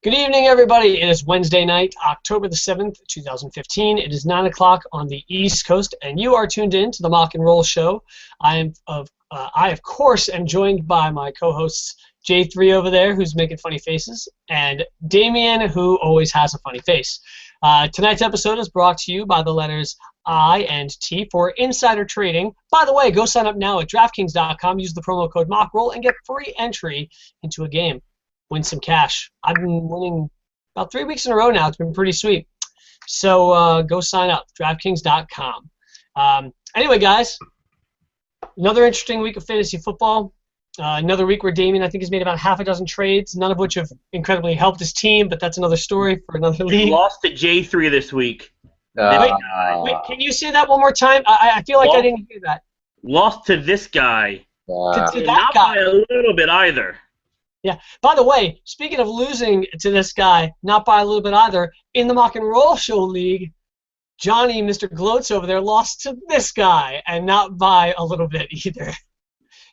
Good evening, everybody. It is Wednesday night, October the 7th, 2015. It is 9 o'clock on the East Coast, and you are tuned in to the Mock and Roll Show. I, of course, am joined by my co-hosts, J3 over there, who's making funny faces, and Damien, who always has a funny face. Tonight's episode is brought to you by the letters I and T for insider trading. By the way, go sign up now at DraftKings.com, use the promo code MOCKROLL, and get free entry into a game. Win some cash. I've been winning about 3 weeks in a row now. It's been pretty sweet. So go sign up, DraftKings.com. Anyway, guys, another interesting week of fantasy football. Another week where Damien, I think, has made about half a dozen trades, none of which have incredibly helped his team, but that's another story for another league. He lost to J3 this week. Wait, can you say that one more time? I feel like I didn't hear that. Lost to this guy. To that Not guy. by a little bit either. Yeah. By the way, speaking of losing to this guy, not by a little bit either, in the Mock and Roll Show League, Johnny, Mr. Gloats over there, lost to this guy, and not by a little bit either.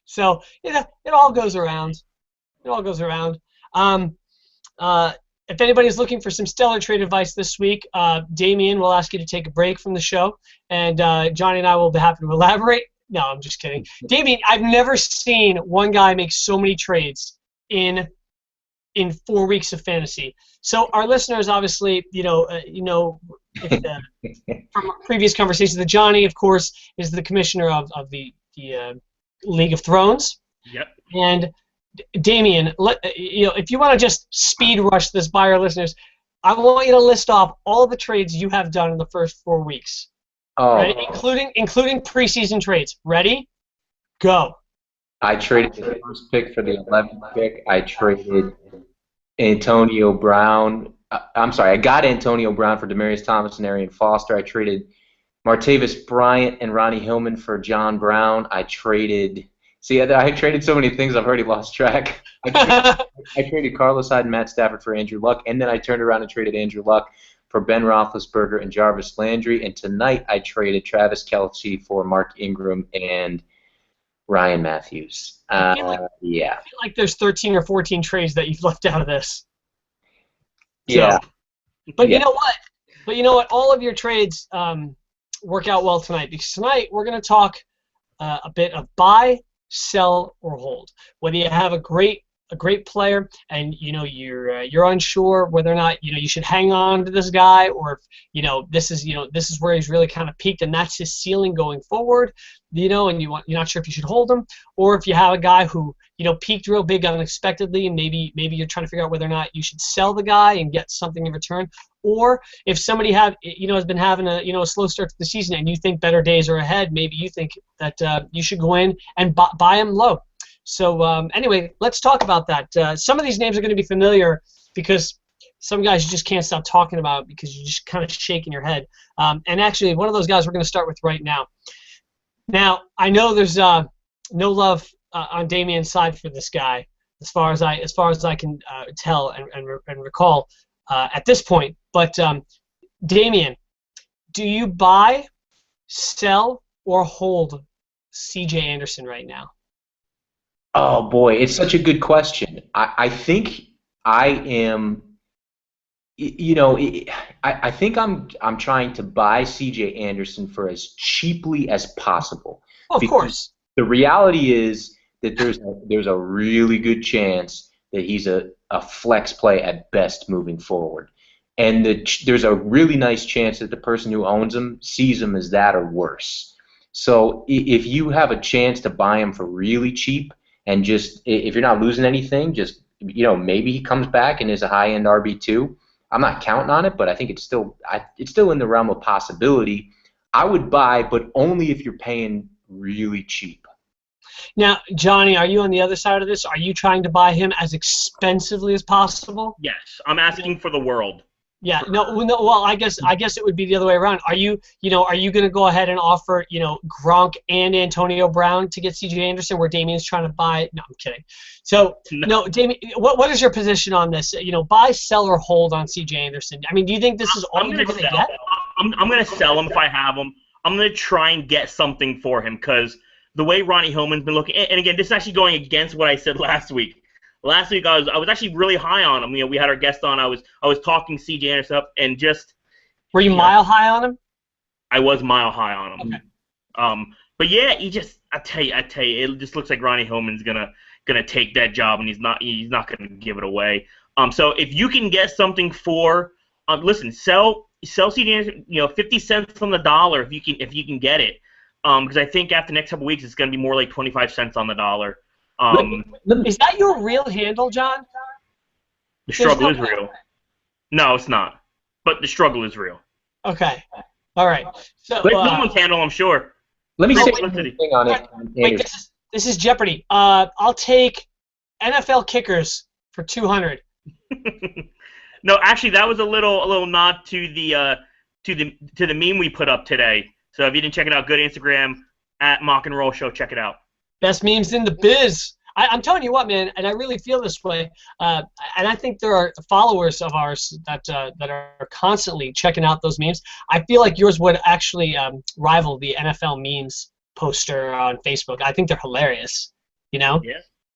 So it all goes around. It all goes around. If anybody's looking for some stellar trade advice this week, Damien will ask you to take a break from the show, and Johnny and I will be happy to elaborate. No, I'm just kidding. Damien, I've never seen one guy make so many trades in 4 weeks of fantasy. So our listeners, obviously, from previous conversations, that Johnny, of course, is the commissioner of the League of Thrones. Yep. And Damien, if you want to just speed rush this by our listeners, I want you to list off all the trades you have done in the first 4 weeks. Oh. Right? Including preseason trades. Ready? Go. I traded the first pick for the 11th pick. I traded Antonio Brown. I'm sorry, I got Antonio Brown for Demaryius Thomas and Arian Foster. I traded Martavis Bryant and Ronnie Hillman for John Brown. I traded so many things I've already lost track. I traded Carlos Hyde and Matt Stafford for Andrew Luck, and then I turned around and traded Andrew Luck for Ben Roethlisberger and Jarvis Landry. And tonight I traded Travis Kelce for Mark Ingram and Ryan Matthews. I feel like there's 13 or 14 trades that you've left out of this. Yeah. But you know what? All of your trades work out well tonight, because tonight we're going to talk a bit of buy, sell, or hold. Whether you have a great player and you're unsure whether or not you should hang on to this guy, or if this is where he's really kind of peaked and that's his ceiling going forward, and you're not sure if you should hold him, or if you have a guy who peaked real big unexpectedly and maybe you're trying to figure out whether or not you should sell the guy and get something in return, or if somebody has been having a slow start to the season and you think better days are ahead, maybe you think that you should go in and buy him low. So anyway, let's talk about that. Some of these names are going to be familiar because some guys you just can't stop talking about because you're just kind of shaking your head. And actually, one of those guys we're going to start with right now. Now, I know there's no love on Damien's side for this guy, as far as I can tell and recall at this point. But Damien, do you buy, sell, or hold C.J. Anderson right now? Oh boy, it's such a good question. I think I am. I think I'm trying to buy C.J. Anderson for as cheaply as possible. Of course. The reality is that there's a really good chance that he's a flex play at best moving forward, and there's a really nice chance that the person who owns him sees him as that or worse. So if you have a chance to buy him for really cheap, and just if you're not losing anything, just maybe he comes back and is a high-end RB2. I'm not counting on it, but I think it's still in the realm of possibility. I would buy, but only if you're paying really cheap. Now, Johnny, are you on the other side of this? Are you trying to buy him as expensively as possible? Yes, I'm asking for the world. Yeah, no. Well, I guess it would be the other way around. Are you going to go ahead and offer, Gronk and Antonio Brown to get C.J. Anderson, where Damien's trying to buy? No, I'm kidding. So, no, Damien, what is your position on this? Buy, sell, or hold on C.J. Anderson? I mean, do you think this is all you're going to get? I'm going to sell him if I have him. I'm going to try and get something for him because the way Ronnie Hillman's been looking, and again, this is actually going against what I said last week. last week I was actually really high on him. We had our guest on. I was talking C.J. Anderson up, and just Were you mile high on him? I was mile high on him. Okay. But yeah, I tell you, it just looks like Ronnie Hillman's gonna take that job, and he's not gonna give it away. So if you can get something for, listen, sell C.J. Anderson, 50 cents on the dollar if you can get it. Because I think after the next couple weeks it's gonna be more like 25 cents on the dollar. Is that your real handle, John? The struggle is real. No, it's not. But the struggle is real. Okay. All right. So But someone's handle, I'm sure. Let me say wait, one thing on it. Wait, this is Jeopardy. I'll take NFL kickers for 200. No, actually, that was a little nod to the meme we put up today. So if you didn't check it out, go to Instagram at Mock and Roll Show. Check it out. Best memes in the biz. I'm telling you what, man, and I really feel this way. And I think there are followers of ours that are constantly checking out those memes. I feel like yours would actually rival the NFL memes poster on Facebook. I think they're hilarious. Yeah.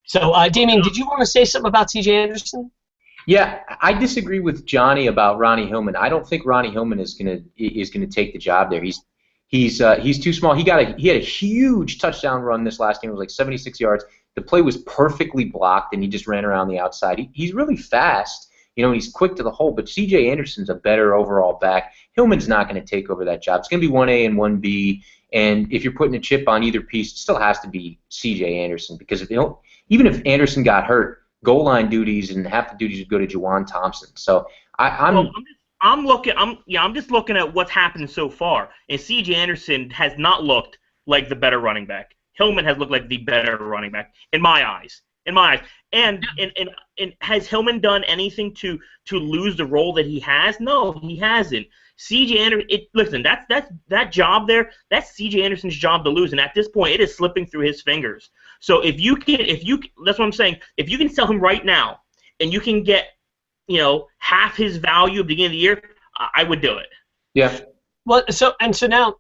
So, Damien, did you want to say something about C.J. Anderson? Yeah, I disagree with Johnny about Ronnie Hillman. I don't think Ronnie Hillman is gonna take the job there. He's too small. He had a huge touchdown run this last game. It was like 76 yards. The play was perfectly blocked, and he just ran around the outside. He's really fast, and he's quick to the hole. But C.J. Anderson's a better overall back. Hillman's not going to take over that job. It's going to be 1A and 1B, and if you're putting a chip on either piece, it still has to be C.J. Anderson because even if Anderson got hurt, goal line duties and half the duties would go to Juwan Thompson. So I'm just looking at what's happened so far, and C.J. Anderson has not looked like the better running back. Hillman has looked like the better running back in my eyes. And has Hillman done anything to lose the role that he has? No, he hasn't. C.J. Anderson, listen, that job there, that's C.J. Anderson's job to lose, and at this point, it is slipping through his fingers. So that's what I'm saying. If you can sell him right now, and you can get, half his value at the beginning of the year, I would do it. Yeah. Well, so now,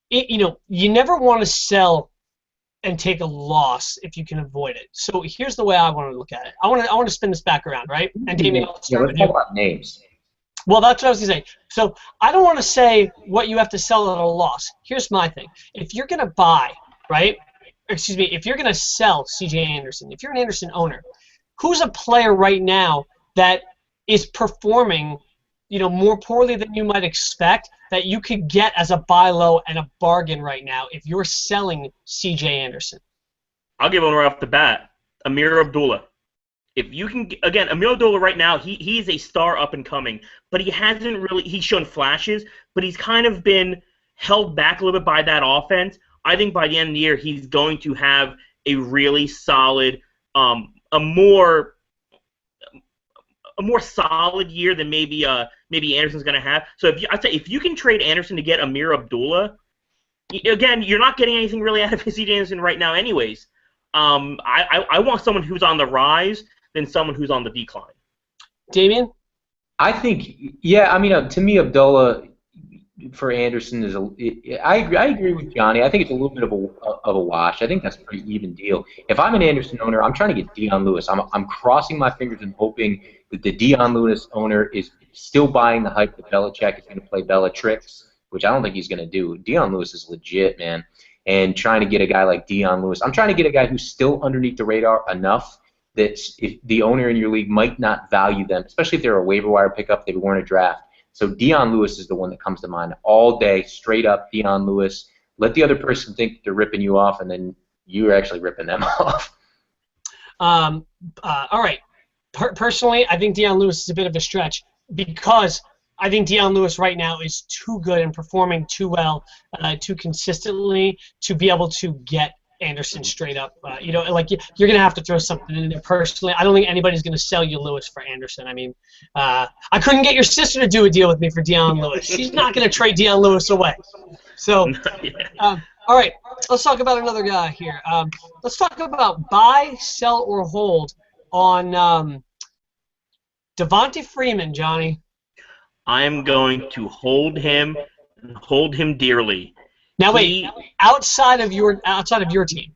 you never want to sell and take a loss if you can avoid it. So here's the way I want to look at it. I want to spin this back around, right? And Damien, I'll start with you. Let's talk about names. Well, that's what I was going to say. So I don't want to say what you have to sell at a loss. Here's my thing. If you're going to buy, right? Excuse me, if you're going to sell C.J. Anderson, if you're an Anderson owner, who's a player right now that is performing, more poorly than you might expect that you could get as a buy low and a bargain right now if you're selling C.J. Anderson? I'll give one right off the bat. Amir Abdullah. If you can, again, Amir Abdullah right now, he's a star up and coming, but he's shown flashes, but he's kind of been held back a little bit by that offense. I think by the end of the year, he's going to have a really solid, a more solid year than maybe Anderson's going to have. So I'd say if you can trade Anderson to get Amir Abdullah, again, you're not getting anything really out of C.J. Anderson right now anyways. I want someone who's on the rise than someone who's on the decline. Damien? I think, to me, Abdullah for Anderson is I agree with Johnny. I think it's a little bit of a wash. I think that's a pretty even deal. If I'm an Anderson owner, I'm trying to get Dion Lewis. I'm crossing my fingers and hoping that the Dion Lewis owner is still buying the hype that Belichick is going to play Bellatrix, which I don't think he's going to do. Dion Lewis is legit, man. And trying to get a guy like Dion Lewis. I'm trying to get a guy who's still underneath the radar enough that if the owner in your league might not value them, especially if they're a waiver wire pickup, they weren't a draft. So Dion Lewis is the one that comes to mind all day, straight up Dion Lewis. Let the other person think they're ripping you off, and then you're actually ripping them off. All right. Personally, I think Dion Lewis is a bit of a stretch because I think Dion Lewis right now is too good and performing too well, too consistently to be able to get Anderson straight up. You're going to have to throw something in there personally. I don't think anybody's going to sell you Lewis for Anderson. I mean, I couldn't get your sister to do a deal with me for Dion Lewis. She's not going to trade Dion Lewis away. So, all right, let's talk about another guy here. Let's talk about buy, sell, or hold on Devonta Freeman, Johnny. I am going to hold him dearly. Now wait, outside of your team.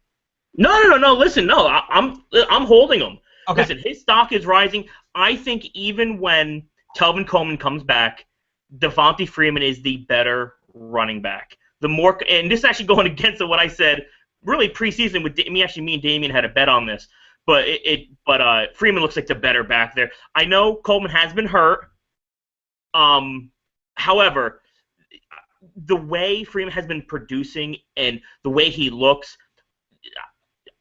No. Listen, no, I'm holding him. Okay. Listen, his stock is rising. I think even when Telvin Coleman comes back, Devontae Freeman is the better running back. The more, and this is actually going against what I said really preseason with me. Actually, me and Damien had a bet on this, but Freeman looks like the better back there. I know Coleman has been hurt. However, the way Freeman has been producing and the way he looks,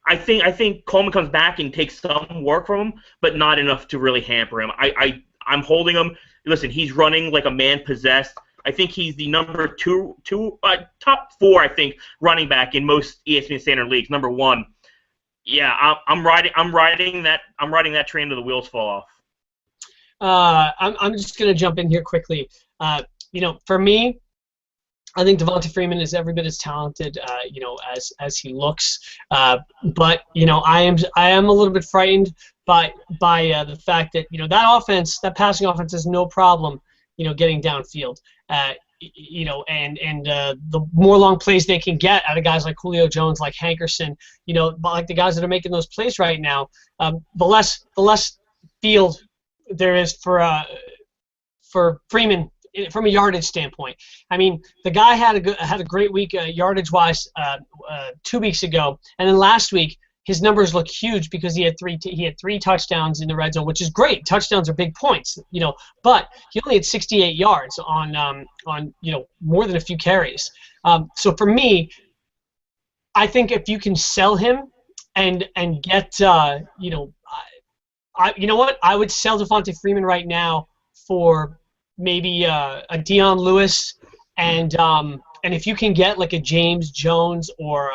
I think Coleman comes back and takes some work from him, but not enough to really hamper him. I'm holding him. Listen, he's running like a man possessed. I think he's the number top 4, I think, running back in most ESPN standard leagues. Number 1. Yeah, I'm riding that train till the wheels fall off. I'm just gonna jump in here quickly. For me, I think Devonta Freeman is every bit as talented, as he looks. But I am a little bit frightened by the fact that that passing offense is no problem, getting downfield. And the more long plays they can get out of guys like Julio Jones, like Hankerson, like the guys that are making those plays right now, the less field there is for Freeman from a yardage standpoint. I mean, the guy had a great week yardage-wise 2 weeks ago, and then last week his numbers look huge because he had three touchdowns in the red zone, which is great. Touchdowns are big points, but he only had 68 yards on more than a few carries. So for me, I think if you can sell him and get I would sell Devonta Freeman right now for maybe a Dion Lewis, and if you can get like a James Jones or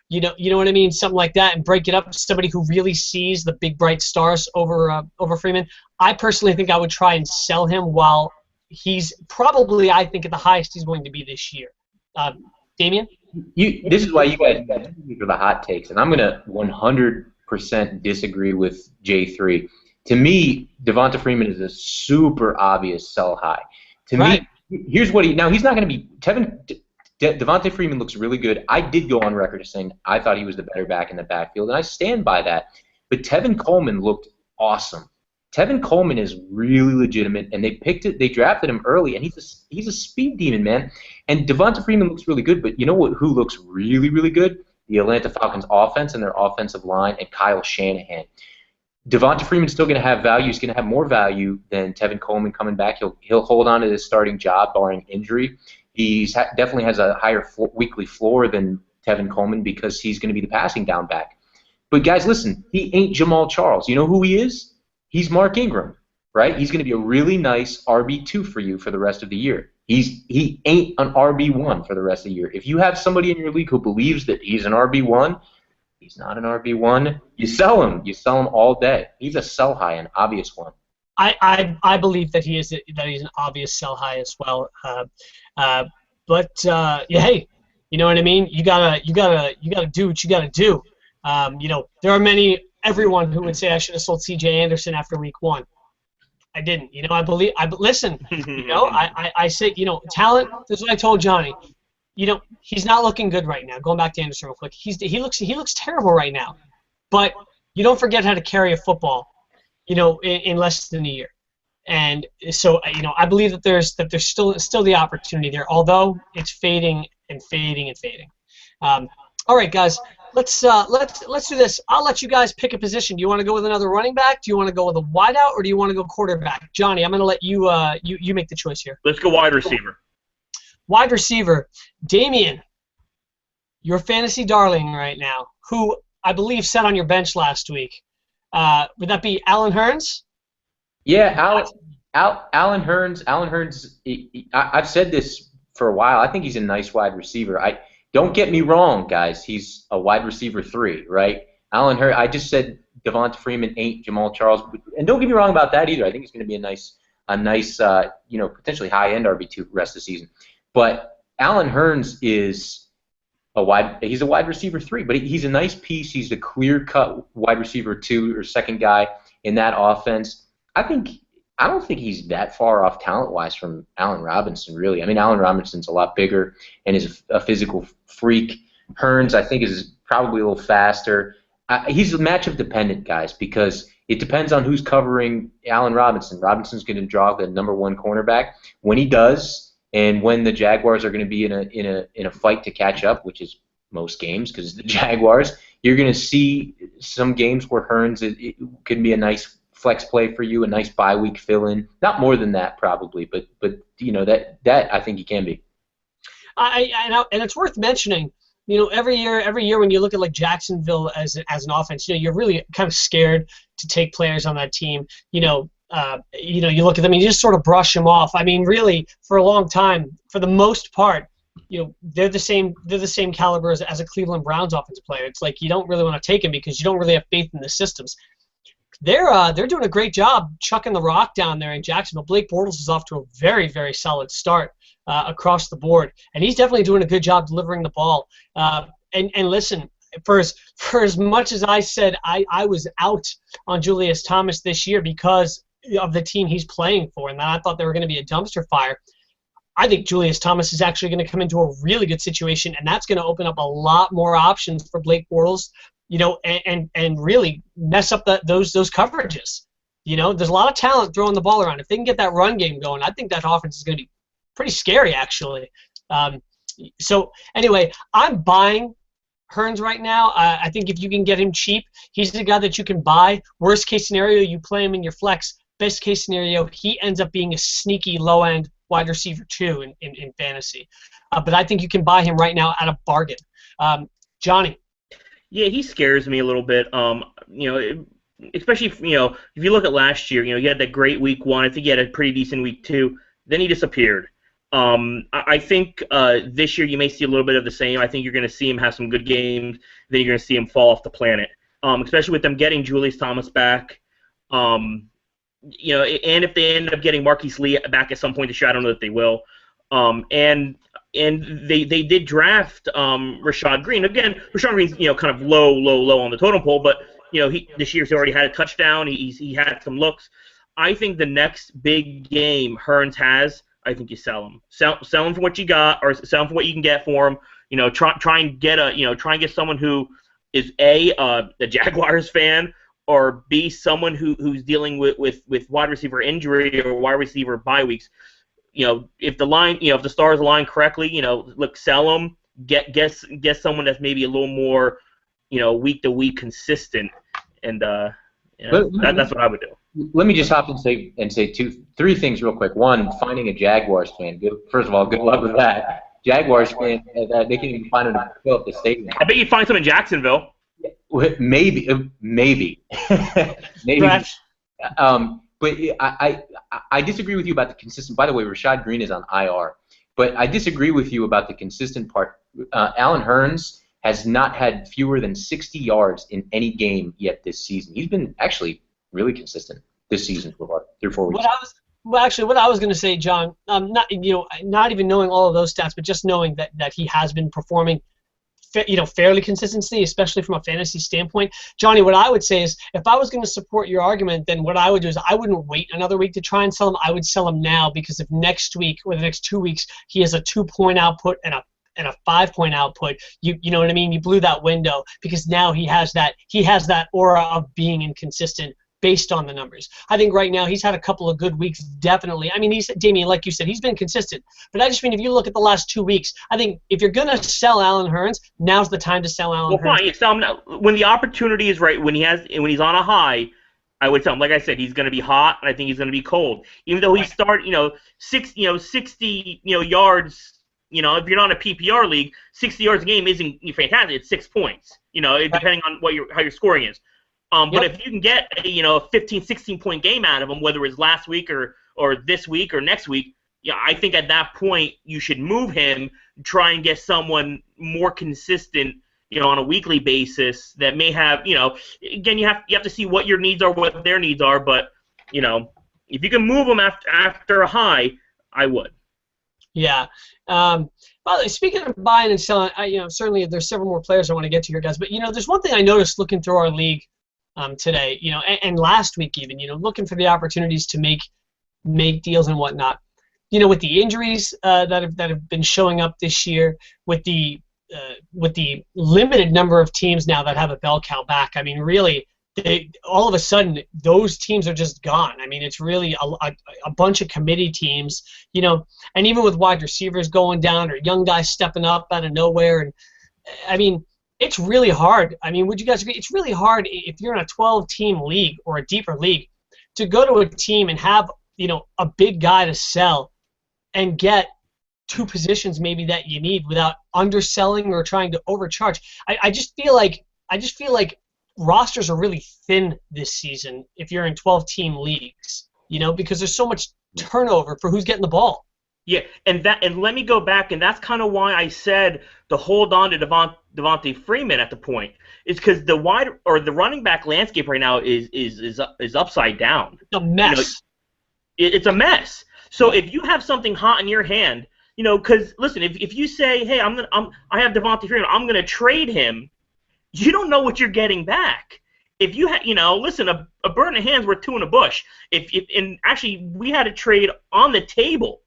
you know what I mean, something like that, and break it up to somebody who really sees the big bright stars over Freeman. I personally think I would try and sell him while he's probably, I think, at the highest he's going to be this year. Damien? This is why you guys for the hot takes, and I'm gonna 100% disagree with J3. To me, Devonta Freeman is a super obvious sell high. To me, here's what he's not going to be. Devonta Freeman looks really good. I did go on record as saying I thought he was the better back in the backfield, and I stand by that. But Tevin Coleman looked awesome. Tevin Coleman is really legitimate, and they drafted him early, and he's a speed demon, man. And Devonta Freeman looks really good, but you know who looks really, really good? The Atlanta Falcons offense and their offensive line, and Kyle Shanahan. Devonta Freeman's still going to have value. He's going to have more value than Tevin Coleman coming back. He'll hold on to his starting job barring injury. He definitely has a higher weekly floor than Tevin Coleman because he's going to be the passing down back. But guys, listen, he ain't Jamal Charles. You know who he is? He's Mark Ingram, right? He's going to be a really nice RB2 for you for the rest of the year. He ain't an RB1 for the rest of the year. If you have somebody in your league who believes that he's an RB1, he's not an RB1. You sell him. You sell him all day. He's a sell high, an obvious one. I believe that he's an obvious sell high as well. But hey, you know what I mean? You gotta do what you gotta do. There are everyone who would say I should have sold C.J. Anderson after week 1. I didn't. Listen. I say talent. This is what I told Johnny. He's not looking good right now. Going back to Anderson real quick, he looks terrible right now. But you don't forget how to carry a football, in less than a year. And so, I believe that there's still the opportunity there, although it's fading and fading and fading. All right, guys, let's do this. I'll let you guys pick a position. Do you want to go with another running back? Do you want to go with a wideout, or do you want to go quarterback? Johnny, I'm going to let you you make the choice here. Let's go wide receiver. Wide receiver, Damien, your fantasy darling right now, who I believe sat on your bench last week. Would that be Allen Hurns? Yeah, Allen Hurns. Allen Hurns. I've said this for a while. I think he's a nice wide receiver. Don't get me wrong, guys. He's a wide receiver 3, right? Allen Hurns. I just said Devonta Freeman ain't Jamal Charles, and don't get me wrong about that either. I think he's going to be a nice, potentially high-end RB2 rest of the season. But Allen Hurns is he's a wide receiver 3, but he's a nice piece. He's a clear-cut wide receiver 2 or second guy in that offense. I don't think he's that far off talent-wise from Allen Robinson, really. I mean, Allen Robinson's a lot bigger and is a physical freak. Hurns, I think, is probably a little faster. He's matchup dependent, guys, because it depends on who's covering Allen Robinson. Robinson's going to draw the #1 cornerback. When he does, and when the Jaguars are going to be in a fight to catch up, which is most games because it's the Jaguars, you're going to see some games where Hearns it could be a nice flex play for you, a nice bye week fill in. Not more than that probably, but that I think he can be. And it's worth mentioning. Every year when you look at like Jacksonville as an offense, you're really kind of scared to take players on that team. You look at them and you just sort of brush them off. I mean, really, for a long time, for the most part, they're the same caliber as a Cleveland Browns offensive player. It's like you don't really want to take them because you don't really have faith in the systems. They're doing a great job chucking the rock down there in Jacksonville. Blake Bortles is off to a very, very solid start across the board, and he's definitely doing a good job delivering the ball. And listen, for as much as I said I was out on Julius Thomas this year because of the team he's playing for, and that I thought they were going to be a dumpster fire, I think Julius Thomas is actually going to come into a really good situation, and that's going to open up a lot more options for Blake Bortles. And really mess up those coverages. There's a lot of talent throwing the ball around. If they can get that run game going, I think that offense is going to be pretty scary, actually. So anyway, I'm buying Hearns right now. I think if you can get him cheap, he's the guy that you can buy. Worst case scenario, you play him in your flex. Best case scenario, he ends up being a sneaky low-end wide receiver too in fantasy. But I think you can buy him right now at a bargain. Johnny. Yeah, he scares me a little bit. Especially if you look at last year, he had that great week 1. I think he had a pretty decent week 2. Then he disappeared. I think this year you may see a little bit of the same. I think you're going to see him have some good games. Then you're going to see him fall off the planet. Especially with them getting Julius Thomas back. And if they end up getting Marquise Lee back at some point this year, I don't know that they will. And they did draft Rashad Green. Again, Rashad Green's kind of low on the totem pole, but this year's already had a touchdown. He had some looks. I think the next big game Hearns has, I think you sell him. Sell him for what you got, or sell him for what you can get for him. Try and get someone who is a Jaguars fan, or B, someone who's dealing with wide receiver injury or wide receiver bye weeks. If the stars align correctly, sell them. Get someone that's maybe a little more, week to week consistent, and that's what I would do. Let me just hop and say 3 things real quick. One, finding a Jaguars fan. First of all, good luck with that. Jaguars fan, they can even find them to fill up the stadium. I bet you'd find some in Jacksonville. Maybe. Maybe. But I disagree with you about the consistent. By the way, Rashad Green is on IR. But I disagree with you about the consistent part. Allen Hearns has not had fewer than 60 yards in any game yet this season. He's been actually really consistent this season so far, 3 or 4 weeks. What I was going to say, John, not even knowing all of those stats, but just knowing that he has been performing fairly consistently, especially from a fantasy standpoint. Johnny, what I would say is, if I was going to support your argument, then what I would do is I wouldn't wait another week to try and sell him. I would sell him now, because if next week or the next 2 weeks he has a 2-point output and a 5-point output, you know what I mean? You blew that window, because now he has that aura of being inconsistent based on the numbers. I think right now he's had a couple of good weeks, definitely. I mean, Damien, like you said, he's been consistent. But I just mean, if you look at the last 2 weeks, I think if you're going to sell Allen Hearns, now's the time to sell Allen Hearns. Well, fine, you sell him now. When the opportunity is right, when he's on a high, I would tell him. Like I said, he's going to be hot, and I think he's going to be cold. Even though he started, 60 yards. If you're not in a PPR league, 60 yards a game isn't fantastic. It's 6 points. Depending on how your scoring is. But if you can get a 15, 16-point game out of him, whether it's last week or this week or next week, I think at that point you should move him, try and get someone more consistent, on a weekly basis that may have, again, you have to see what your needs are, what their needs are. But if you can move them after a high, I would. Yeah. By the way, speaking of buying and selling, certainly there's several more players I want to get to here, guys. But there's one thing I noticed looking through our league today, and last week even, looking for the opportunities to make deals and whatnot. With the injuries that have been showing up this year, with the with the limited number of teams now that have a bell cow back, I mean, really, all of a sudden, those teams are just gone. I mean, it's really a bunch of committee teams, you know, and even with wide receivers going down or young guys stepping up out of nowhere. And I mean, it's really hard. I mean, would you guys agree? It's really hard if you're in a 12-team league or a deeper league to go to a team and have, you know, a big guy to sell and get two positions maybe that you need without underselling or trying to overcharge. I just feel like rosters are really thin this season if you're in 12-team leagues, you know, because there's so much turnover for who's getting the ball. Yeah, and let me go back, and that's kind of why I said to hold on to Devontae Freeman at the point, is because the running back landscape right now is upside down. It's a mess. You know, it's a mess. So if you have something hot in your hand, you know, because listen, if you say, hey, I have Devontae Freeman, I'm gonna trade him, you don't know what you're getting back. If you you know, listen, a bird in the hand's worth two in a bush. And actually, we had a trade on the table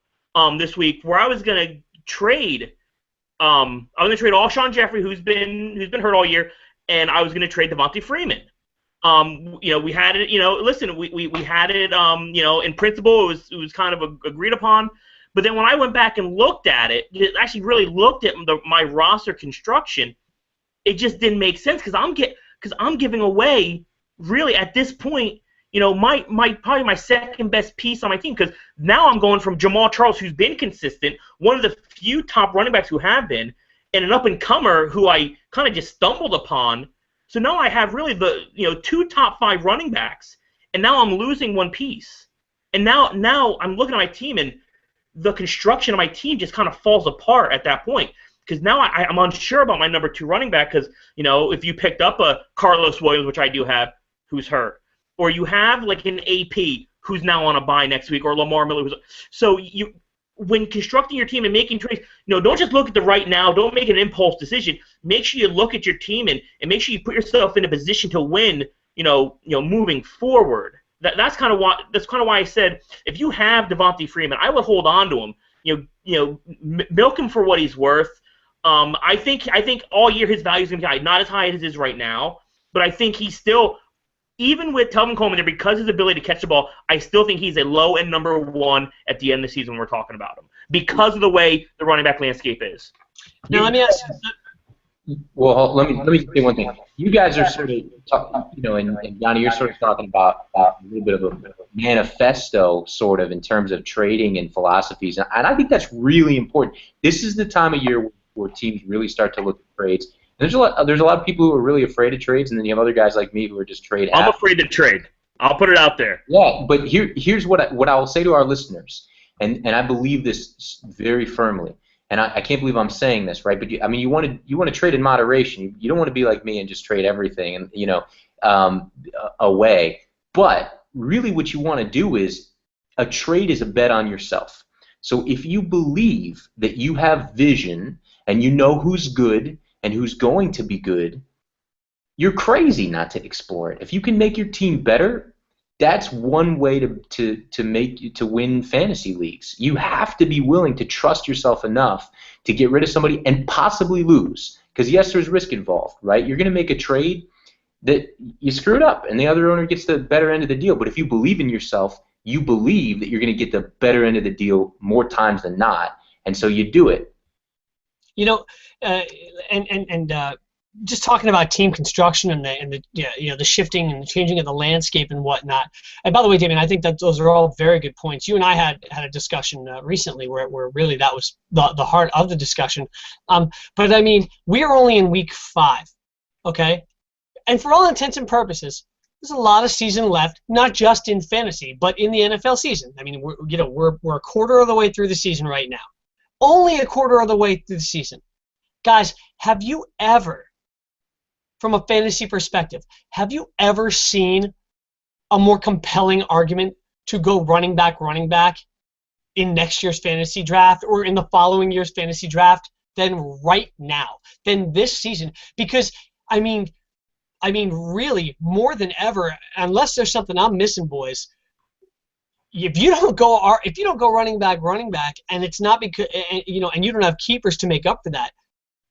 this week where I was gonna trade Alshon Jeffrey, who's been hurt all year, and I was gonna trade Devontae Freeman. You know, we had it. You know, listen, we had it. You know, in principle, it was kind of agreed upon. But then when I went back and looked at it, actually really looked at my roster construction, it just didn't make sense because I'm giving away really at this point, you know, probably my second best piece on my team, because now I'm going from Jamal Charles, who's been consistent, one of the few top running backs who have been, and an up and comer who I kind of just stumbled upon. So now I have really the, you know, two top 5 running backs, and now I'm losing one piece. And now I'm looking at my team, and the construction of my team just kind of falls apart at that point. Because now I'm unsure about my number 2 running back, because, you know, if you picked up a Carlos Williams, which I do have, who's hurt, or you have like an AP who's now on a bye next week, or Lamar Miller, when constructing your team and making trades, you know, don't just look at the right now. Don't make an impulse decision. Make sure you look at your team and make sure you put yourself in a position to win. You know, moving forward. That's kind of why I said if you have Devontae Freeman, I would hold on to him. You know, milk him for what he's worth. I think all year his value is going to be high, not as high as it is right now, but I think he's still, even with Telvin Coleman there, because of his ability to catch the ball, I still think he's a low-end number 1 at the end of the season when we're talking about him, because of the way the running back landscape is. Now let me ask you. Well, let me say one thing. You guys are sort of, you know, and Yanni, you're sort of talking about a little bit of a manifesto, sort of, in terms of trading and philosophies, and I think that's really important. This is the time of year where teams really start to look at trades. And there's a lot of people who are really afraid of trades, and then you have other guys like me who are just trade. I'm afraid to trade. I'll put it out there. Yeah, but here's what I will say to our listeners, and I believe this very firmly. And I can't believe I'm saying this, right? But you want to trade in moderation. You don't want to be like me and just trade everything and, you know, away. But really, what you want to do is a trade is a bet on yourself. So if you believe that you have vision and you know who's good and who's going to be good, you're crazy not to explore it. If you can make your team better, that's one way to win fantasy leagues. You have to be willing to trust yourself enough to get rid of somebody and possibly lose. Because yes, there's risk involved, right? You're going to make a trade that you screwed up, and the other owner gets the better end of the deal. But if you believe in yourself, you believe that you're going to get the better end of the deal more times than not, and so you do it. You know, just talking about team construction and the shifting and the changing of the landscape and whatnot. And by the way, Damien, I think that those are all very good points. You and I had a discussion recently where really that was the heart of the discussion. But I mean, we are only in week 5, okay? And for all intents and purposes, there's a lot of season left, not just in fantasy, but in the NFL season. I mean, we're a quarter of the way through the season right now. Only a quarter of the way through the season. Guys, have you ever, from a fantasy perspective, have you ever seen a more compelling argument to go running back in next year's fantasy draft or in the following year's fantasy draft than right now, than this season? Because, I mean, really, more than ever, unless there's something I'm missing, boys, if you don't go running back, and it's not because, you know, and you don't have keepers to make up for that,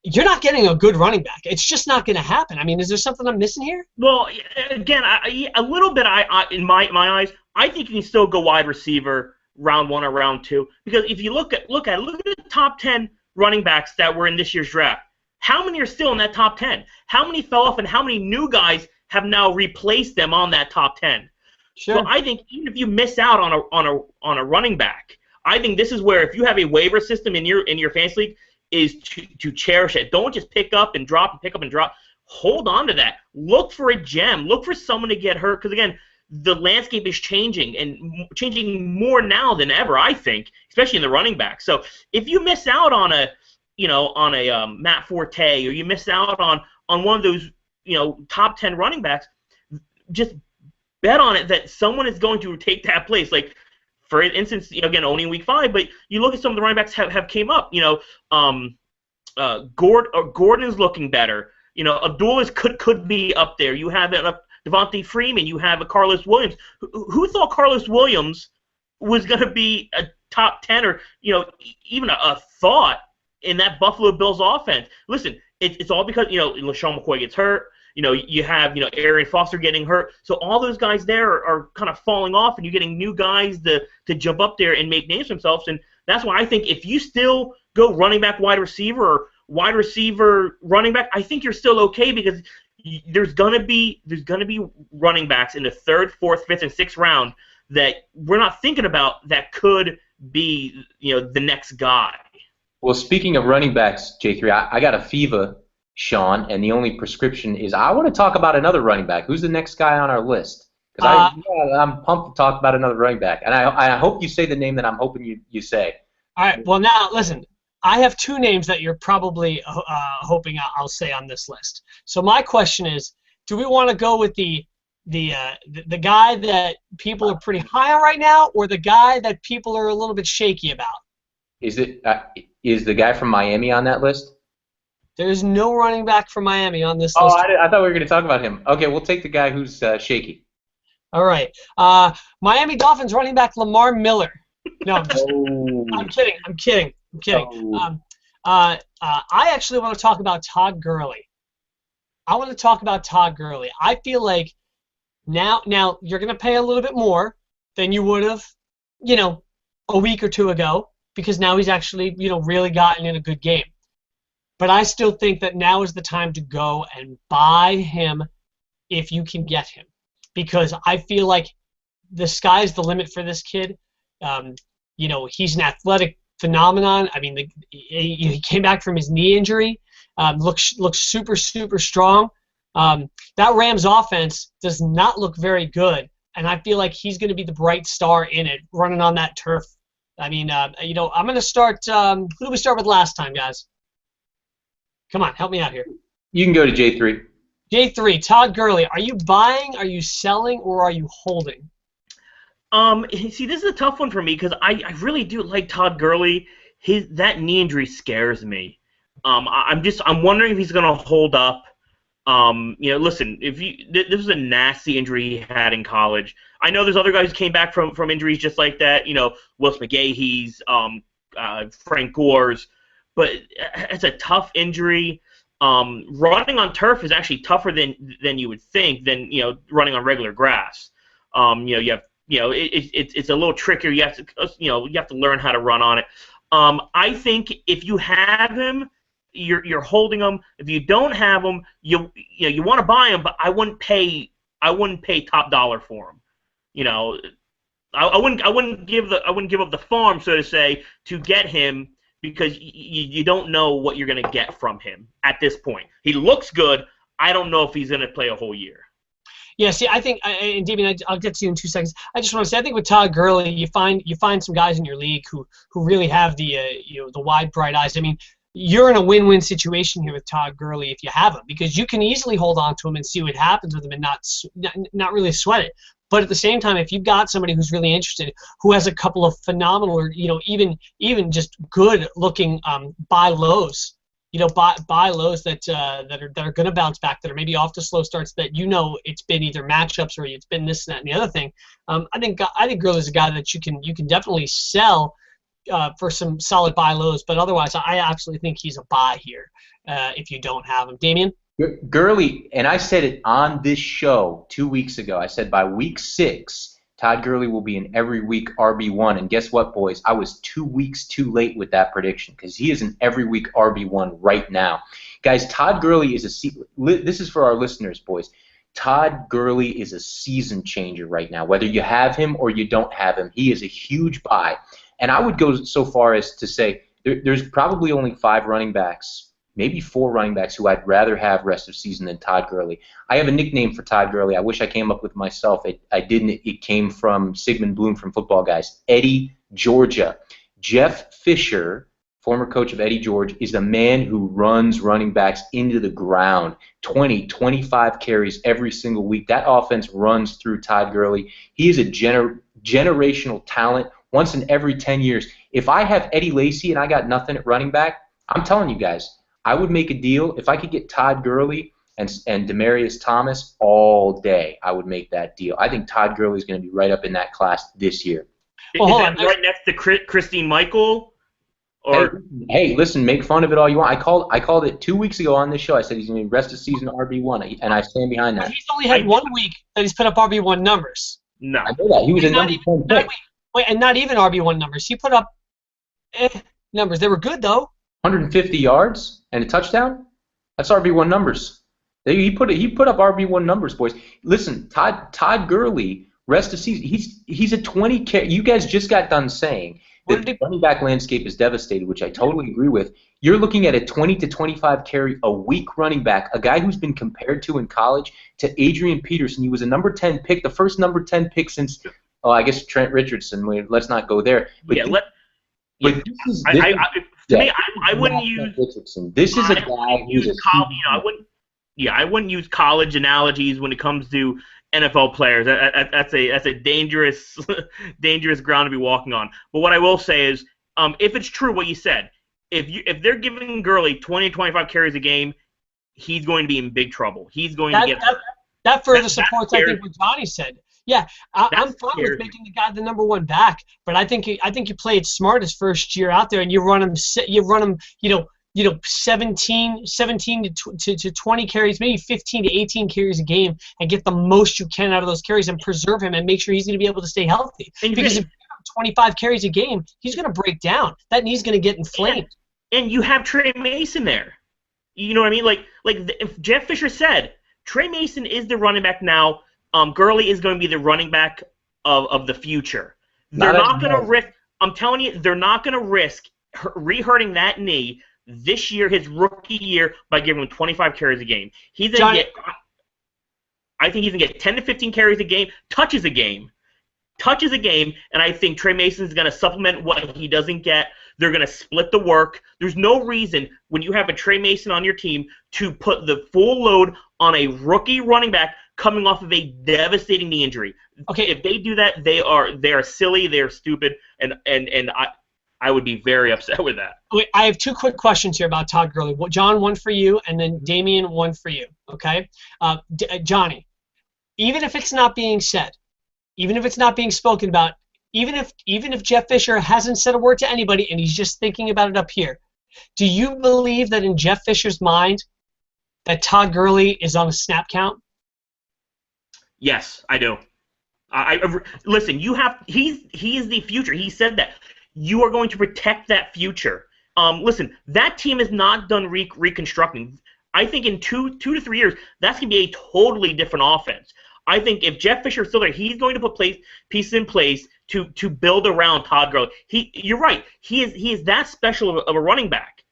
you're not getting a good running back. It's just not going to happen. I mean, is there something I'm missing here? Well, again, a little bit. In my eyes, I think you can still go wide receiver round 1 or round 2, because if you look at the top 10 running backs that were in this year's draft, how many are still in that top 10? How many fell off, and how many new guys have now replaced them on that top 10? Sure. So I think even if you miss out on a running back, I think this is where, if you have a waiver system in your fantasy league, is to cherish it. Don't just pick up and drop and pick up and drop. Hold on to that. Look for a gem. Look for someone to get hurt, because again, the landscape is changing, and changing more now than ever, I think, especially in the running back. So if you miss out on a Matt Forte, or you miss out on one of those top 10 running backs, just bet on it that someone is going to take that place. Like, for instance, again, only in week 5, but you look at some of the running backs have came up. Gordon's looking better. Abdullah could be up there. You have Devontae Freeman. You have a Carlos Williams. Who thought Carlos Williams was going to be a top 10 or even a thought in that Buffalo Bills offense? Listen, it's all because LaShawn McCoy gets hurt. You have Arian Foster getting hurt. So all those guys there are kind of falling off, and you're getting new guys to jump up there and make names for themselves. And that's why I think if you still go running back, wide receiver, or wide receiver, running back, I think you're still okay, because there's gonna be running backs in the 3rd, 4th, 5th, and 6th round that we're not thinking about that could be the next guy. Well, speaking of running backs, J3, I got a fever, Sean, and the only prescription is I want to talk about another running back. Who's the next guy on our list? Because I'm pumped to talk about another running back, and I hope you say the name that I'm hoping you say. All right. Well, now listen. I have 2 names that you're probably hoping I'll say on this list. So my question is, do we want to go with the guy that people are pretty high on right now, or the guy that people are a little bit shaky about? Is the guy from Miami on that list? There's no running back from Miami on this list. Oh, I thought we were going to talk about him. Okay, we'll take the guy who's shaky. All right. Miami Dolphins running back Lamar Miller. No, I'm kidding. Oh. I actually want to talk about Todd Gurley. I feel like now you're going to pay a little bit more than you would have, a week or 2 ago, because now he's actually, really gotten in a good game. But I still think that now is the time to go and buy him if you can get him, because I feel like the sky's the limit for this kid. He's an athletic phenomenon. I mean, he came back from his knee injury. Looks super, super strong. That Rams offense does not look very good, and I feel like he's going to be the bright star in it, running on that turf. I mean, I'm going to start. Who did we start with last time, guys? Come on, help me out here. You can go to J3. J3, Todd Gurley. Are you buying, are you selling, or are you holding? See, this is a tough one for me, because I really do like Todd Gurley. That knee injury scares me. I'm wondering if he's going to hold up. Listen, this was a nasty injury he had in college. I know there's other guys who came back from injuries just like that. Willis McGahee's, Frank Gore's, but it's a tough injury. Running on turf is actually tougher than you would think than running on regular grass. You have it's a little trickier. You have to learn how to run on it. I think if you have him, you're holding him. If you don't have him, you want to buy him, but I wouldn't pay top dollar for him. I wouldn't give up the farm, so to say, to get him, because you don't know what you're going to get from him at this point. He looks good. I don't know if he's going to play a whole year. Yeah, see, I think, and Damien, I'll get to you in 2 seconds. I just want to say, I think with Todd Gurley, you find some guys in your league who really have the wide, bright eyes. I mean, you're in a win-win situation here with Todd Gurley if you have him, because you can easily hold on to him and see what happens with him and not really sweat it. But at the same time, if you've got somebody who's really interested, who has a couple of phenomenal, or even just good-looking buy lows. Buy lows that are going to bounce back, that are maybe off to slow starts, that it's been either matchups or it's been this, that, and the other thing. I think Gurley's a guy that you can definitely sell for some solid buy lows, but otherwise, I absolutely think he's a buy here if you don't have him. Damien? Gurley, and I said it on this show 2 weeks ago. I said by week 6, Todd Gurley will be an every week RB1. And guess what, boys? I was 2 weeks too late with that prediction because he is an every week RB1 right now. Guys, Todd Gurley is this is for our listeners, boys. Todd Gurley is a season changer right now. Whether you have him or you don't have him, he is a huge buy. And I would go so far as to say there's probably only 5 running backs, maybe 4 running backs who I'd rather have rest of season than Todd Gurley. I have a nickname for Todd Gurley. I wish I came up with myself. I didn't. It came from Sigmund Bloom from Football Guys. Eddie Georgia. Jeff Fisher, former coach of Eddie George, is the man who runs running backs into the ground. 20, 25 carries every single week. That offense runs through Todd Gurley. He is a generational talent. Once in every 10 years. If I have Eddie Lacy and I got nothing at running back, I'm telling you guys, I would make a deal. If I could get Todd Gurley and Demaryius Thomas all day, I would make that deal. I think Todd Gurley is going to be right up in that class this year. Well, is that right next to Christine Michael? Or hey, listen, make fun of it all you want. I called it 2 weeks ago on this show. I said he's going to be rest of season RB1, and I stand behind that. But he's only had 1 week that he's put up RB1 numbers. No. I know that. He was a number 10 pick. And not even RB1 numbers. He put up numbers. They were good, though. 150 yards and a touchdown? That's RB1 numbers. He put up RB1 numbers, boys. Listen, Todd Gurley, rest of season, he's a 20 carry. You guys just got done saying that the running back landscape is devastated, which I totally agree with. You're looking at a 20 to 25 carry a week running back, a guy who's been compared to in college to Adrian Peterson. He was a number 10 pick, the first number 10 pick since – oh, I guess Trent Richardson. Let's not go there. But I wouldn't use Richardson. This is a guy who's I wouldn't use college analogies when it comes to NFL players. That's a dangerous dangerous ground to be walking on. But what I will say is, if it's true what you said, if they're giving Gurley 20-25 carries a game, he's going to be in big trouble. He's going to get that further supports I think what Johnny said. Yeah, I'm fine with making the guy the number 1 back, but I think you play it smart his first year out there, and you run him 17 to 20 carries, maybe 15 to 18 carries a game, and get the most you can out of those carries and preserve him and make sure he's going to be able to stay healthy. Because if you have 25 carries a game, he's going to break down. That knee's going to get inflamed. And you have Trey Mason there. You know what I mean? Like if Jeff Fisher said, Trey Mason is the running back now. Gurley is going to be the running back of the future. They're not going to risk. I'm telling you, they're not going to risk re-hurting that knee this year, his rookie year, by giving him 25 carries a game. He's going to get. I think he's going to get 10 to 15 carries a game, touches a game, and I think Trey Mason is going to supplement what he doesn't get. They're going to split the work. There's no reason when you have a Trey Mason on your team to put the full load on a rookie running back coming off of a devastating knee injury. Okay, if they do that, they are silly, they're stupid, and I would be very upset with that. Okay, I have 2 quick questions here about Todd Gurley. John, 1 for you, and then Damien, 1 for you. Okay, Johnny, even if it's not being said, even if it's not being spoken about, even if Jeff Fisher hasn't said a word to anybody and he's just thinking about it up here, do you believe that in Jeff Fisher's mind that Todd Gurley is on a snap count? Yes, I do. Listen. He is the future. He said that. You are going to protect that future. Listen, that team is not done reconstructing. I think in 2 to 3 years, that's going to be a totally different offense. I think if Jeff Fisher is still there, he's going to put pieces in place to build around Todd Gurley. You're right. He is that special of a running back.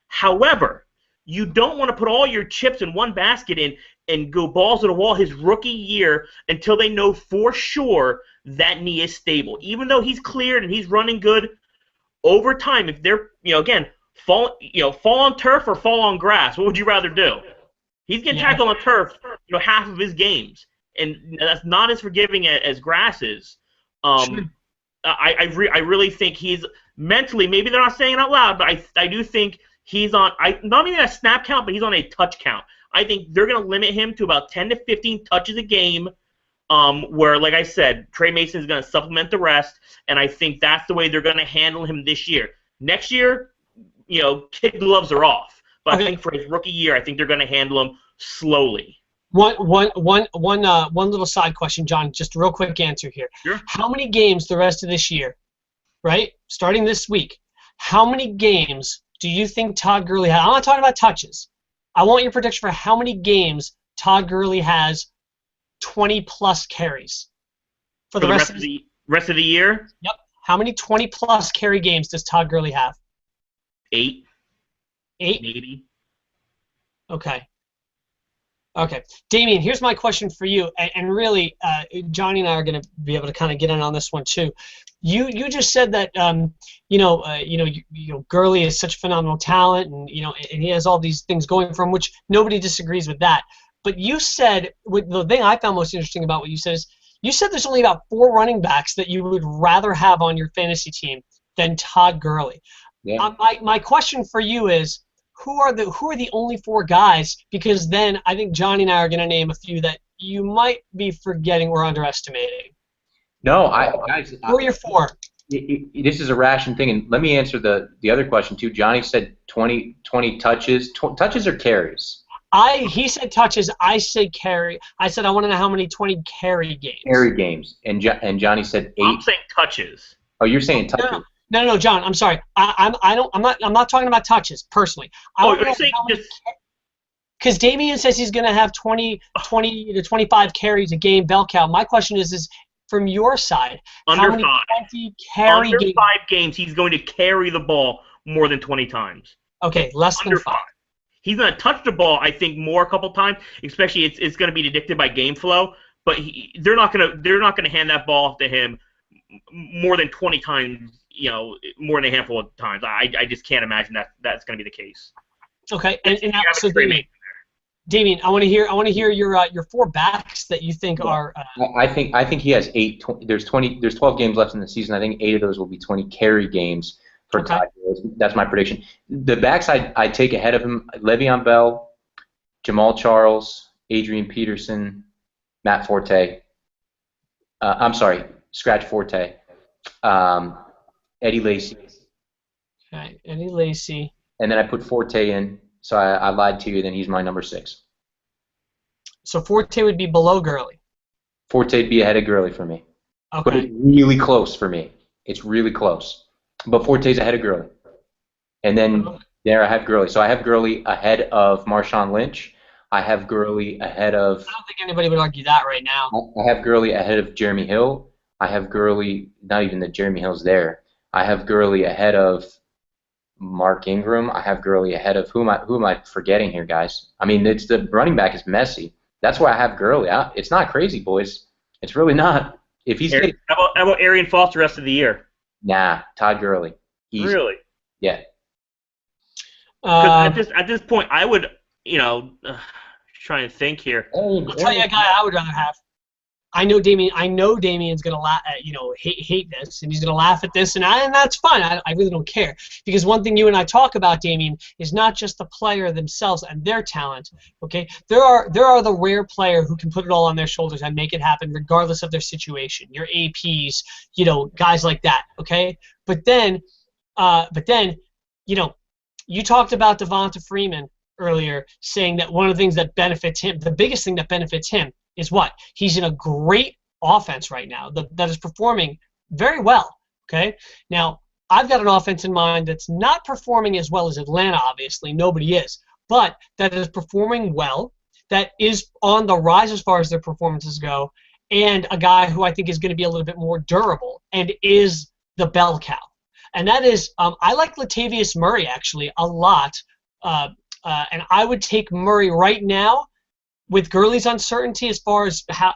However, you don't want to put all your chips in one basket and go balls to the wall his rookie year until they know for sure that knee is stable. Even though he's cleared and he's running good, over time, if they're fall on turf or fall on grass, what would you rather do? He's getting tackled on turf, half of his games, and that's not as forgiving as grass is. Sure. I really think he's mentally, maybe they're not saying it out loud, but I do think he's on not even a snap count, but he's on a touch count. I think they're going to limit him to about 10 to 15 touches a game where, like I said, Trey Mason is going to supplement the rest, and I think that's the way they're going to handle him this year. Next year, kid gloves are off. But I think for his rookie year, I think they're going to handle him slowly. One little side question, John. Just a real quick answer here. Sure. How many games the rest of this year, right? Starting this week, how many games do you think Todd Gurley has? I'm not talking about touches. I want your prediction for how many games Todd Gurley has 20-plus carries for the rest of the year? Yep. How many 20-plus carry games does Todd Gurley have? 8. 8? Maybe. Okay. Damien, here's my question for you, and really, Johnny and I are going to be able to kind of get in on this one too. You just said that Gurley is such a phenomenal talent, and and he has all these things going for him, which nobody disagrees with that. But you said the thing I found most interesting about what you said is you said there's only about 4 running backs that you would rather have on your fantasy team than Todd Gurley. Yeah. My question for you is, who are the only 4 guys? Because then I think Johnny and I are going to name a few that you might be forgetting or underestimating. No, Who are your 4? This is a ration thing, and let me answer the other question too. Johnny said 20 touches. Touches or carries? He said touches. I said carry. I said I want to know how many 20 carry games. Carry games, and Johnny said 8. I'm saying touches. Oh, you're saying touches. No, John. I'm sorry. I'm not talking about touches personally. You're saying just because Damien says he's going to have 20 to 25 carries a game, bell cow. My question is from your side, under how many 5. 20 carry under games? 5 games, he's going to carry the ball more than 20 times. Okay, less under than 5. He's going to touch the ball, I think, more a couple times. Especially, it's going to be dictated by game flow. But they're not going to hand that ball off to him more than 20 times. More than a handful of times. I just can't imagine that's going to be the case. Okay, and so Damien, I want to hear your 4 backs that you think are. I think he has 8. There's 12 games left in the season. I think 8 of those will be 20 carry games for Todd. That's my prediction. The backs I take ahead of him: Le'Veon Bell, Jamal Charles, Adrian Peterson, Matt Forte. I'm sorry, scratch Forte. Eddie Lacy. Okay, Eddie Lacy. And then I put Forte in, so I lied to you. Then he's my number 6. So Forte would be below Gurley. Forte would be ahead of Gurley for me. Okay. But it's really close for me. It's really close. But Forte's ahead of Gurley. And then there I have Gurley. So I have Gurley ahead of Marshawn Lynch. I have Gurley ahead of. I don't think anybody would argue that right now. I have Gurley ahead of Jeremy Hill. I have Gurley, not even that Jeremy Hill's there. I have Gurley ahead of Mark Ingram. I have Gurley ahead of who am I forgetting here, guys? I mean, it's the running back is messy. That's why I have Gurley. It's not crazy, boys. It's really not. If he's how about Arian Foster the rest of the year? Nah, Todd Gurley. Really? Yeah. At this point, I would, trying to think here. I'll tell you a guy I would rather have. I know Damien's gonna hate this, and he's gonna laugh at this, and that's fine. I really don't care, because one thing you and I talk about, Damien, is not just the player themselves and their talent. Okay, there are the rare player who can put it all on their shoulders and make it happen regardless of their situation. Your APs, guys like that. Okay, but then, you talked about Devonta Freeman earlier, saying that one of the things that benefits him, the biggest thing that benefits him, is what? He's in a great offense right now that is performing very well. Okay? Now, I've got an offense in mind that's not performing as well as Atlanta, obviously. Nobody is. But that is performing well, that is on the rise as far as their performances go, and a guy who I think is going to be a little bit more durable and is the bell cow. And that is, I like Latavius Murray, actually, a lot. And I would take Murray right now. With Gurley's uncertainty as far as how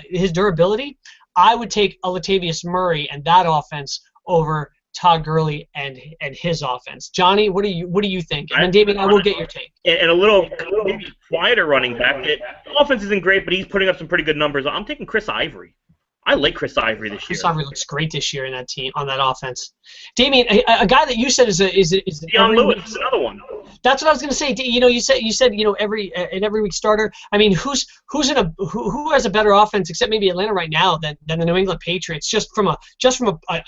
his durability, I would take a Latavius Murray and that offense over Todd Gurley and his offense. Johnny, what do you think? And then David, I will get your take. And a little maybe quieter running back. The offense isn't great, but he's putting up some pretty good numbers. I'm taking Chris Ivory. I like Chris Ivory this year. Chris Ivory looks great this year in that team, on that offense. Damian, a guy that you said is Deion Lewis, another one. That's what I was going to say. You said every week starter. I mean, who has a better offense except maybe Atlanta right now than the New England Patriots, just from a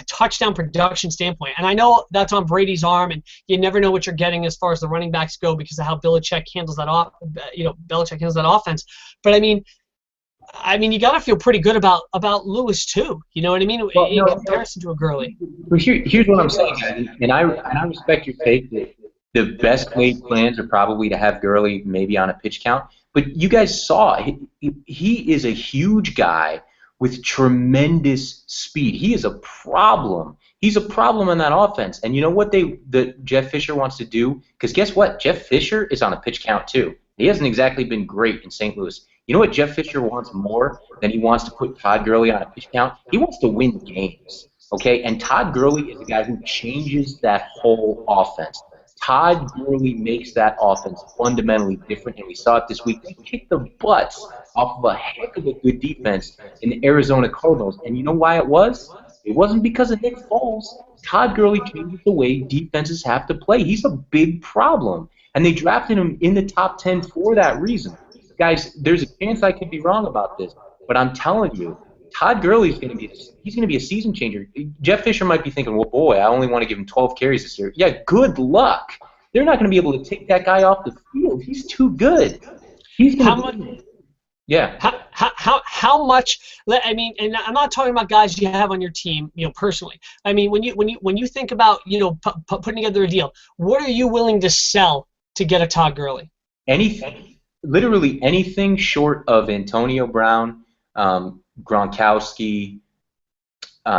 touchdown production standpoint. And I know that's on Brady's arm, and you never know what you're getting as far as the running backs go because of how Belichick handles that offense. But I mean, you got to feel pretty good about Lewis too. You know what I mean? Well, in comparison to a Gurley. Well, here's what I'm saying, guys, and I respect your take that the best laid plans are probably to have Gurley maybe on a pitch count. But you guys saw he is a huge guy with tremendous speed. He is a problem. He's a problem in that offense. And you know what Jeff Fisher wants to do? Because guess what? Jeff Fisher is on a pitch count too. He hasn't exactly been great in St. Louis. You know what Jeff Fisher wants more than he wants to put Todd Gurley on a pitch count? He wants to win games, okay? And Todd Gurley is a guy who changes that whole offense. Todd Gurley makes that offense fundamentally different, and we saw it this week. They kicked the butts off of a heck of a good defense in the Arizona Cardinals. And you know why it was? It wasn't because of Nick Foles. Todd Gurley changes the way defenses have to play. He's a big problem. And they drafted him in the top 10 for that reason. Guys, there's a chance I could be wrong about this, but I'm telling you, Todd Gurley is going to be a season changer. Jeff Fisher might be thinking, well, boy, I only want to give him 12 carries this year. Yeah, good luck. They're not going to be able to take that guy off the field. He's too good. He's going to. Yeah. How much? I mean, and I'm not talking about guys you have on your team, personally. I mean, when you think about, putting together a deal, what are you willing to sell to get a Todd Gurley? Anything. Literally anything short of Antonio Brown, Gronkowski,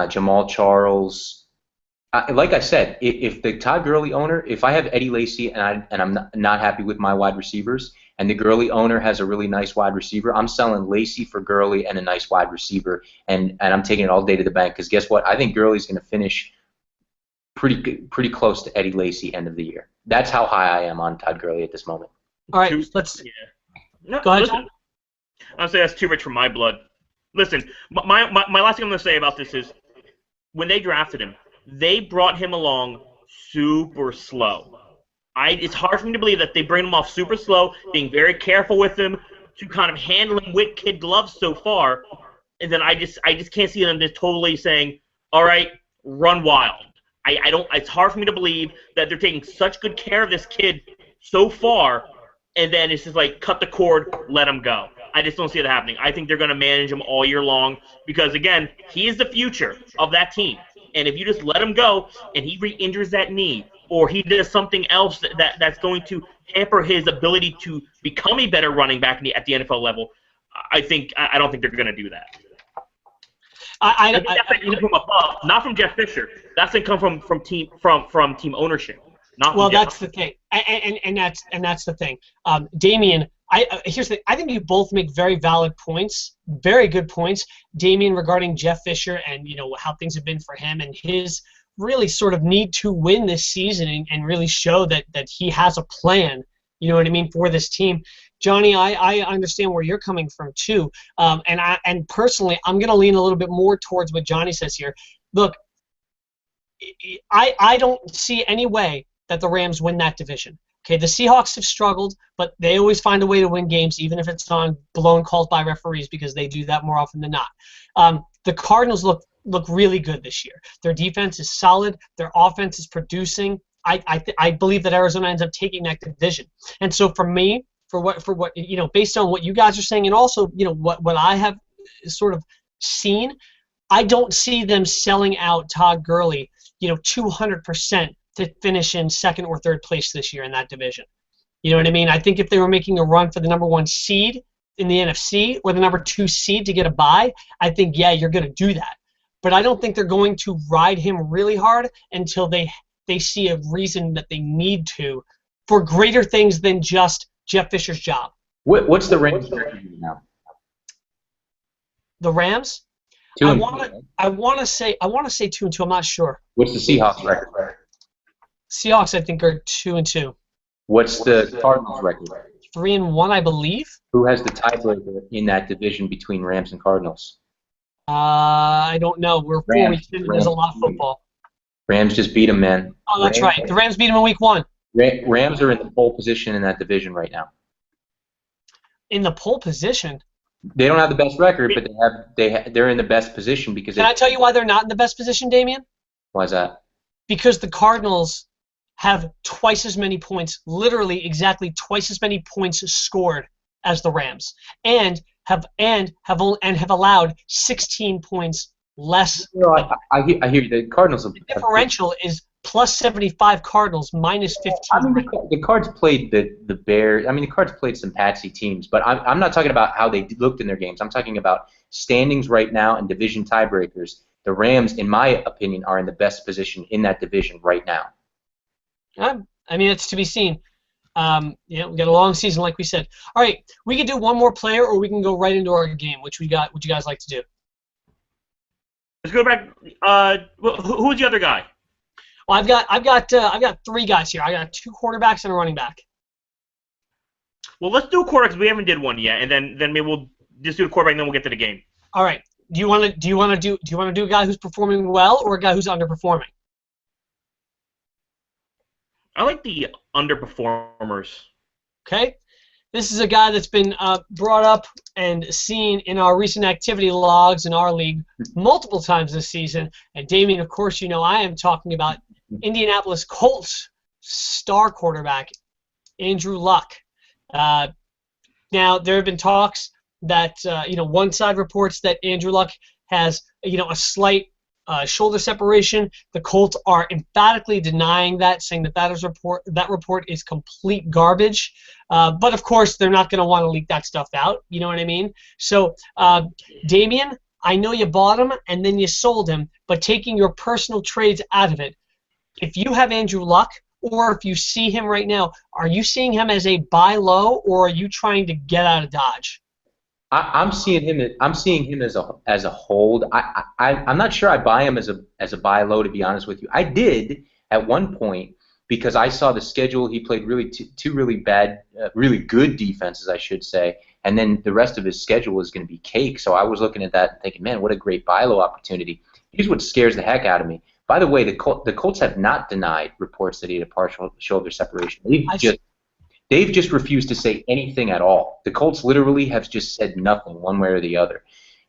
Jamal Charles. Like I said, if the Todd Gurley owner, if I have Eddie Lacy and I'm not happy with my wide receivers, and the Gurley owner has a really nice wide receiver, I'm selling Lacy for Gurley and a nice wide receiver, and I'm taking it all day to the bank because guess what? I think Gurley's going to finish pretty close to Eddie Lacy end of the year. That's how high I am on Todd Gurley at this moment. All right, let's. Yeah. No, go ahead. Listen, I'll say that's too rich for my blood. Listen, my last thing I'm going to say about this is when they drafted him, they brought him along super slow. It's hard for me to believe that they bring him off super slow, being very careful with him, to kind of handle him with kid gloves so far, and then I just can't see them just totally saying, all right, run wild. I don't. It's hard for me to believe that they're taking such good care of this kid so far, and then it's just like cut the cord, let him go. I just don't see it happening. I think they're going to manage him all year long because, again, he is the future of that team. And if you just let him go and he re-injures that knee or he does something else that's going to hamper his ability to become a better running back at the NFL level, I don't think they're going to do that. I think that's going to come from above, not from Jeff Fisher. That's going to come from team ownership. Well, that's the thing, and that's the thing. Damian, here's the thing. I think you both make very valid points, very good points. Damian regarding Jeff Fisher and how things have been for him and his really sort of need to win this season and really show that he has a plan. You know what I mean, for this team. Johnny, I understand where you're coming from too, and personally, I'm going to lean a little bit more towards what Johnny says here. Look, I don't see any way that the Rams win that division. Okay, the Seahawks have struggled, but they always find a way to win games, even if it's on blown calls by referees, because they do that more often than not. The Cardinals look really good this year. Their defense is solid. Their offense is producing. I believe that Arizona ends up taking that division. And so for me, for what based on what you guys are saying, and also what I have sort of seen, I don't see them selling out Todd Gurley 200%. To finish in second or third place this year in that division. You know what I mean? I think if they were making a run for the number 1 seed in the NFC or the number 2 seed to get a bye, I think, yeah, you're going to do that. But I don't think they're going to ride him really hard until they see a reason that they need to for greater things than just Jeff Fisher's job. What's the Rams record now? The Rams? I want to say 2-2. I'm not sure. What's the Seahawks record? Seahawks, I think, are 2-2. What's the Cardinals record? 3-1, I believe. Who has the tiebreaker in that division between Rams and Cardinals? I don't know. We're 4 weeks in, and there's a lot of football. Rams just beat them, man. Oh, that's right. The Rams beat them in week 1. Rams are in the pole position in that division right now. In the pole position? They don't have the best record, but they're in the best position because. Can I tell you why they're not in the best position, Damien? Why is that? Because the Cardinals have twice as many points, literally exactly twice as many points scored as the Rams, and have allowed 16 points less. No, I hear you. The Cardinals. The differential is plus 75 Cardinals, minus 15. I mean, the Cards played the Bears. I mean, the Cards played some patsy teams, but I'm not talking about how they looked in their games. I'm talking about standings right now and division tiebreakers. The Rams, in my opinion, are in the best position in that division right now. I mean, it's to be seen. We got a long season, like we said. All right, we can do one more player, or we can go right into our game. Which would you guys like to do? Let's go back. Who's the other guy? Well, I've got 3 guys here. I got 2 quarterbacks and a running back. Well, let's do quarterbacks. We haven't did one yet, and then maybe we'll just do the quarterback, and then we'll get to the game. All right. Do you want to do a guy who's performing well or a guy who's underperforming? I like the underperformers. Okay. This is a guy that's been brought up and seen in our recent activity logs in our league multiple times this season. And Damien, of course, you know I am talking about Indianapolis Colts star quarterback Andrew Luck. Now there have been talks that one side reports that Andrew Luck has a slight shoulder separation. The Colts are emphatically denying that, saying that report is complete garbage. But of course, they're not going to want to leak that stuff out. You know what I mean? So, Damien, I know you bought him and then you sold him, but taking your personal trades out of it, if you have Andrew Luck, or if you see him right now, are you seeing him as a buy low, or are you trying to get out of Dodge? I'm seeing him as a hold. I'm not sure I buy him as a buy low, to be honest with you. I did at one point because I saw the schedule. He played two really bad, really good defenses, I should say, and then the rest of his schedule was going to be cake. So I was looking at that and thinking, man, what a great buy low opportunity. Here's what scares the heck out of me. By the way, the Colts have not denied reports that he had a partial shoulder separation. They've just refused to say anything at all. The Colts literally have just said nothing one way or the other.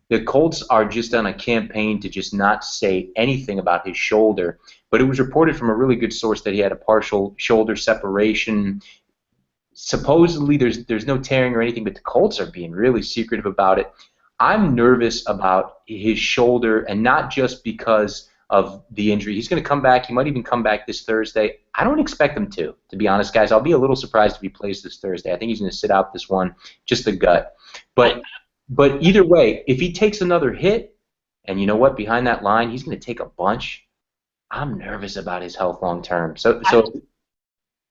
The Colts are just on a campaign to just not say anything about his shoulder, but it was reported from a really good source that he had a partial shoulder separation. Supposedly there's no tearing or anything, but the Colts are being really secretive about it. I'm nervous about his shoulder, and not just because of the injury. He's going to come back. He might even come back this Thursday. I don't expect him to be honest, guys. I'll be a little surprised if he plays this Thursday. I think he's going to sit out this one, just the gut. But either way, if he takes another hit, and you know what, behind that line, he's going to take a bunch, I'm nervous about his health long term.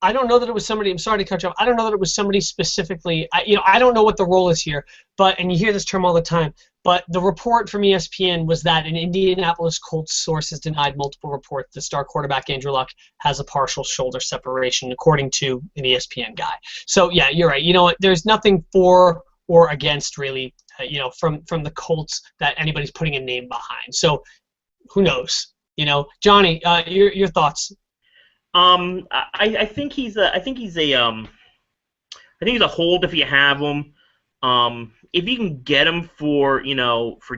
I don't know that it was somebody. I'm sorry to cut you off. I don't know that it was somebody specifically. I don't know what the role is here, and you hear this term all the time. But the report from ESPN was that an Indianapolis Colts source has denied multiple reports that star quarterback Andrew Luck has a partial shoulder separation, according to an ESPN guy. So yeah, you're right. You know what? There's nothing for or against really, from the Colts that anybody's putting a name behind. So who knows? Johnny, your thoughts? I think he's a hold if you have him. If you can get him for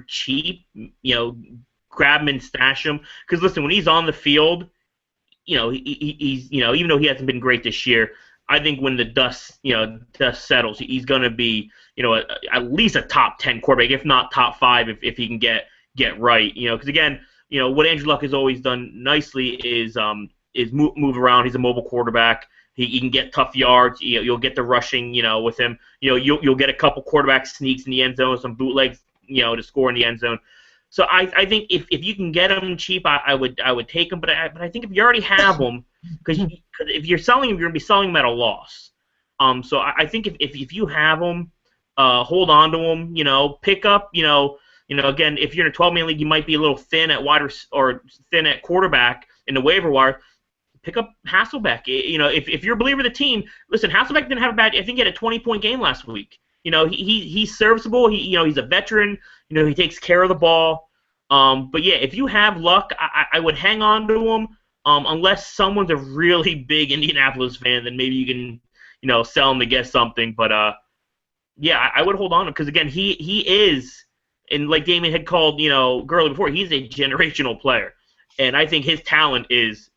cheap, grab him and stash him. Because listen, when he's on the field, he's even though he hasn't been great this year, I think when the dust settles, he's gonna be at least a top 10 quarterback, if not top 5, if he can get right. Because again, what Andrew Luck has always done nicely is move around. He's a mobile quarterback. He can get tough yards. You'll get the rushing, with him. You'll get a couple quarterback sneaks in the end zone, some bootlegs, to score in the end zone. So I think if you can get him cheap, I would take him. But I think if you already have him, because if you're selling him, you're gonna be selling him at a loss. So I think if you have him, hold on to him. Pick up. Again, if you're in a 12-man league, you might be a little thin at wide or thin at quarterback in the waiver wire. Pick up Hasselbeck. If you're a believer of the team, listen, Hasselbeck didn't have a bad. I think he had a 20-point game last week. he's serviceable. He's a veteran. He takes care of the ball. But yeah, if you have luck, I would hang on to him. Unless someone's a really big Indianapolis fan, then maybe you can, sell him to get something. But yeah, I would hold on to him because again, he is, and like Damien had called, Gurley before, he's a generational player, and I think his talent is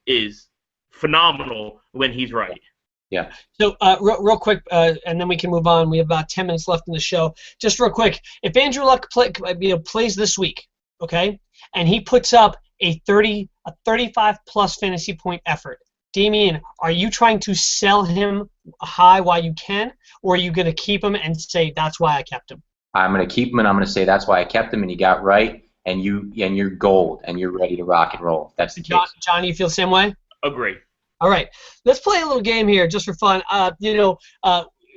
phenomenal when he's right. Yeah. So real quick, and then we can move on. We have about 10 minutes left in the show. Just real quick, if Andrew Luck plays this week, okay, and he puts up a 35-plus fantasy point effort, Damien, are you trying to sell him high while you can, or are you going to keep him and say that's why I kept him? I'm going to keep him, and I'm going to say that's why I kept him, and you got right, and you're gold, and you're ready to rock and roll. That's the case. John, you feel the same way? Agree. All right, let's play a little game here just for fun.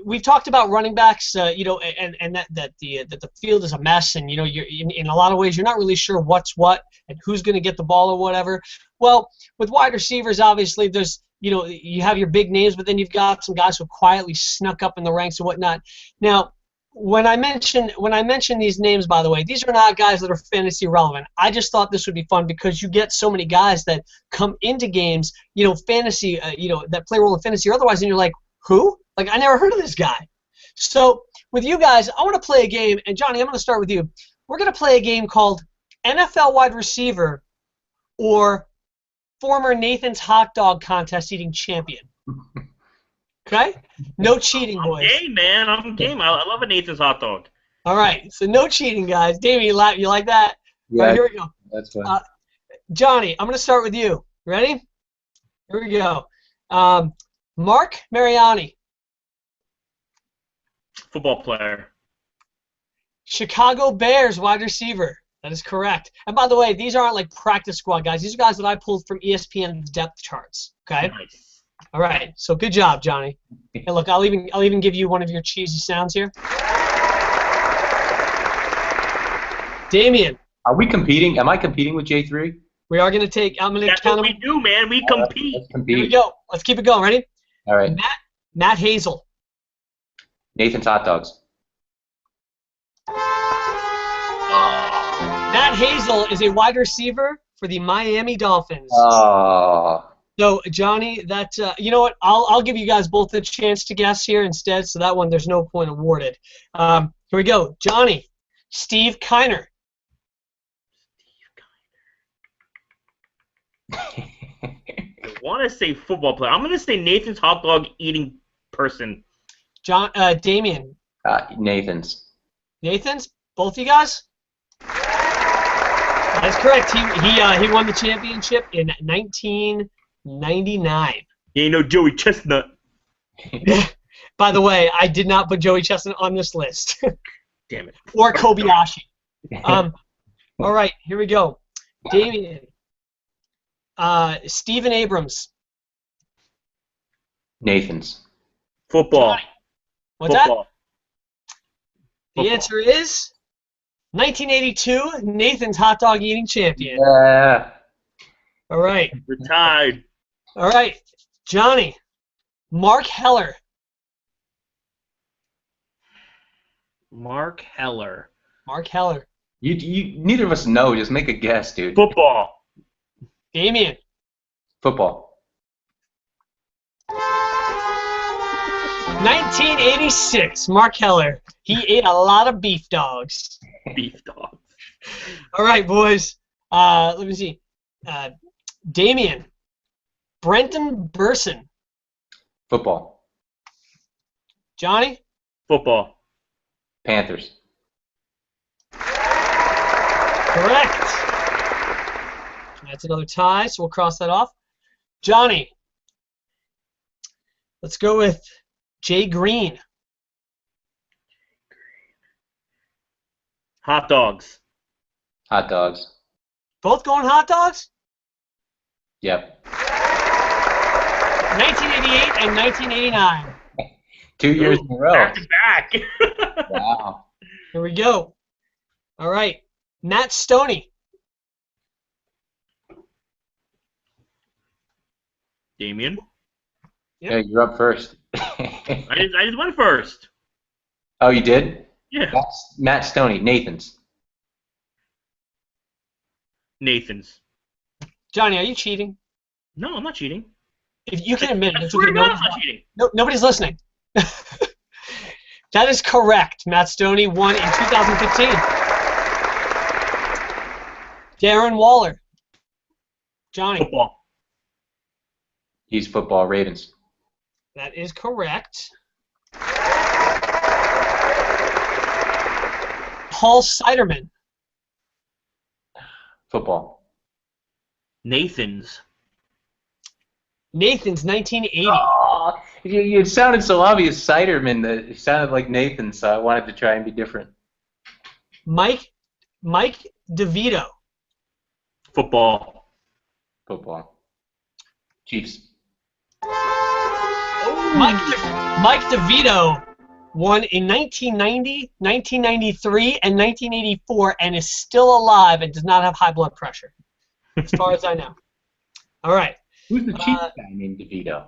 We've talked about running backs, and that the field is a mess, and you're in a lot of ways you're not really sure what's what and who's going to get the ball or whatever. Well, with wide receivers, obviously there's you have your big names, but then you've got some guys who quietly snuck up in the ranks and whatnot. Now, when I mention these names, by the way, these are not guys that are fantasy relevant. I just thought this would be fun because you get so many guys that come into games, fantasy, that play a role in fantasy or otherwise, and you're like, who? Like, I never heard of this guy. So with you guys, I want to play a game, and Johnny, I'm going to start with you. We're going to play a game called NFL wide receiver or former Nathan's hot dog contest eating champion. Okay? No cheating, boys. I'm game, man. I'm game. I love a Nathan's hot dog. All right. So no cheating, guys. Damien, you like that? Yeah, all right, here we go. That's fine. Johnny, I'm going to start with you. Ready? Here we go. Mark Mariani. Football player. Chicago Bears wide receiver. That is correct. And by the way, these aren't like practice squad guys. These are guys that I pulled from ESPN's depth charts. Okay. Nice. All right. So good job, Johnny. Hey, look, I'll even give you one of your cheesy sounds here. Damien. Are we competing? Am I competing with J3? We are going to take. I'm going to That's count what them. we do, man. We compete. Let's compete. Here we go. Let's keep it going. Ready? All right. Matt Hazel. Nathan's hot dogs. Matt Hazel is a wide receiver for the Miami Dolphins. Oh. So Johnny, that you know what? I'll give you guys both a chance to guess here instead. So that one, there's no point awarded. Here we go. Johnny, Steve Kiner. I want to say football player. I'm going to say Nathan's hot dog eating person. Damien. Nathan's. Nathan's? Both of you guys? That's correct. He won the championship in 1999. You ain't no Joey Chestnut. By the way, I did not put Joey Chestnut on this list. Damn it. Or Kobayashi. All right, here we go. Damien. Stephen Abrams. Nathan's. Football. Johnny. What's Football. that? The answer is 1982, Nathan's hot dog eating champion. Yeah. All right. Retired. All right. Johnny. Mark Heller. Mark Heller. Mark Heller. You neither of us know. Just make a guess, dude. Football. Damien. Football. 1986, Mark Heller. He ate a lot of beef dogs. Beef dogs. All right, boys. Let me see. Damien. Brenton Burson. Football. Johnny. Football. Panthers. Correct. That's another tie, so we'll cross that off. Johnny. Let's go with Jay Green. Hot dogs. Hot dogs. Both going hot dogs? Yep. 1988 and 1989. 2 years in a row. Back to back. Wow. Here we go. All right. Matt Stoney. Damien. Yep. Yeah, you're up first. I just went first. Oh, you did? Yeah. That's Matt Stoney, Nathan's. Nathan's. Johnny, are you cheating? No, I'm not cheating. If you can admit it, I it's swear okay. to God, I'm not cheating. Nobody's listening. That is correct. Matt Stoney won in 2015. Darren Waller. Johnny. Football. He's football, Ravens. That is correct. Paul Siderman. Football. Nathan's. Nathan's 1980. Oh, it sounded so obvious, Siderman, that it sounded like Nathan, so I wanted to try and be different. Mike DeVito. Football. Football. Chiefs. Mike DeVito won in 1990, 1993, and 1984, and is still alive and does not have high blood pressure, as far as I know. All right. Who's the Chiefs guy named DeVito?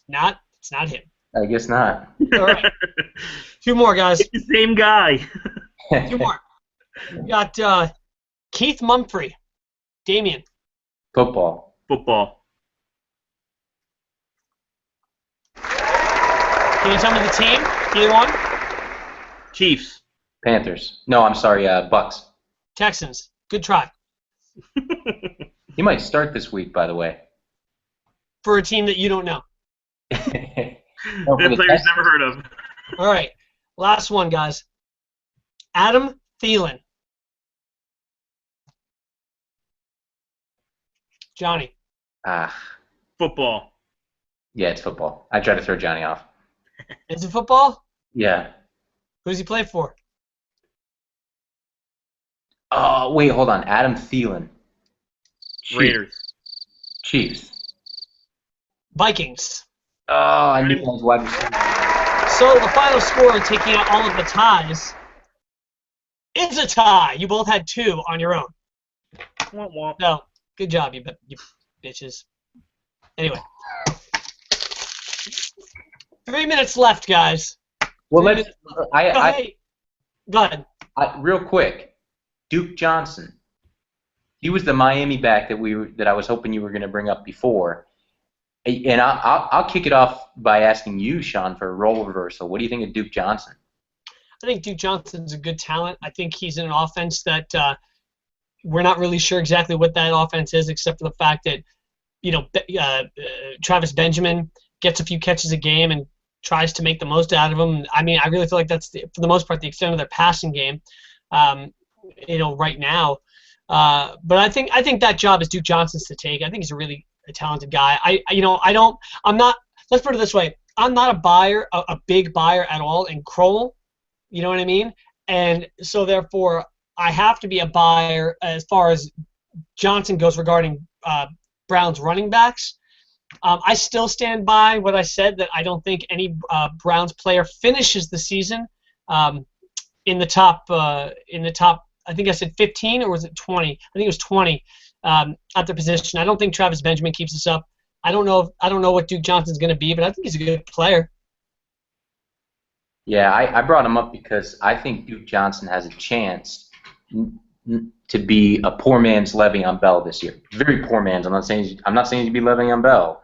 It's not him. I guess not. All right. Two more, guys. It's the same guy. Two more. We got Keith Mumphrey. Damien. Football. Football. Can you tell me the team? Either one? Chiefs. Panthers. No, I'm sorry, Bucks. Texans. Good try. He might start this week, by the way. For a team that you don't know. The player's never heard of. All right. Last one, guys. Adam Thielen. Johnny. Football. Yeah, it's football. I tried to throw Johnny off. Is it football? Yeah. Who does he play for? Oh, wait, hold on. Adam Thielen. Raiders. Chiefs. Vikings. Oh, I knew that was wide receiver. So the final score, taking out all of the ties, is a tie. You both had 2 on your own. Womp womp. So, good job, you bitches. Anyway. 3 minutes left, guys. Well, 3 let's. minutes left. Go ahead. Real quick, Duke Johnson. He was the Miami back that I was hoping you were going to bring up before. And I'll kick it off by asking you, Sean, for a role reversal. What do you think of Duke Johnson? I think Duke Johnson's a good talent. I think he's in an offense that we're not really sure exactly what that offense is, except for the fact that, Travis Benjamin gets a few catches a game and tries to make the most out of them. I mean, I really feel like that's, for the most part, the extent of their passing game, right now. But I think that job is Duke Johnson's to take. I think he's a really talented guy. Let's put it this way. I'm not a buyer, a big buyer at all in Crowell. You know what I mean? And so therefore, I have to be a buyer as far as Johnson goes regarding Browns running backs. I still stand by what I said, that I don't think any Browns player finishes the season in the top. I think I said 15, or was it 20? I think it was 20 at the position. I don't think Travis Benjamin keeps us up. I don't know what Duke Johnson's going to be, but I think he's a good player. Yeah, I brought him up because I think Duke Johnson has a chance to be a poor man's Le'Veon Bell this year. Very poor man's. I'm not saying he'd be Le'Veon Bell,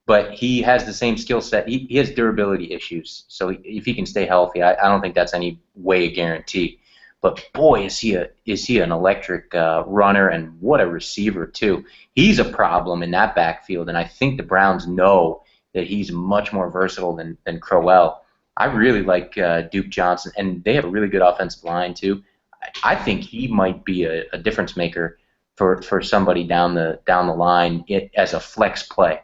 but he has the same skill set. He has durability issues, so if he can stay healthy, I don't think that's any way a guarantee. But boy, is he an electric runner, and what a receiver too. He's a problem in that backfield, and I think the Browns know that he's much more versatile than Crowell. I really like Duke Johnson, and they have a really good offensive line too. I think he might be a difference maker for somebody down the line as a flex play.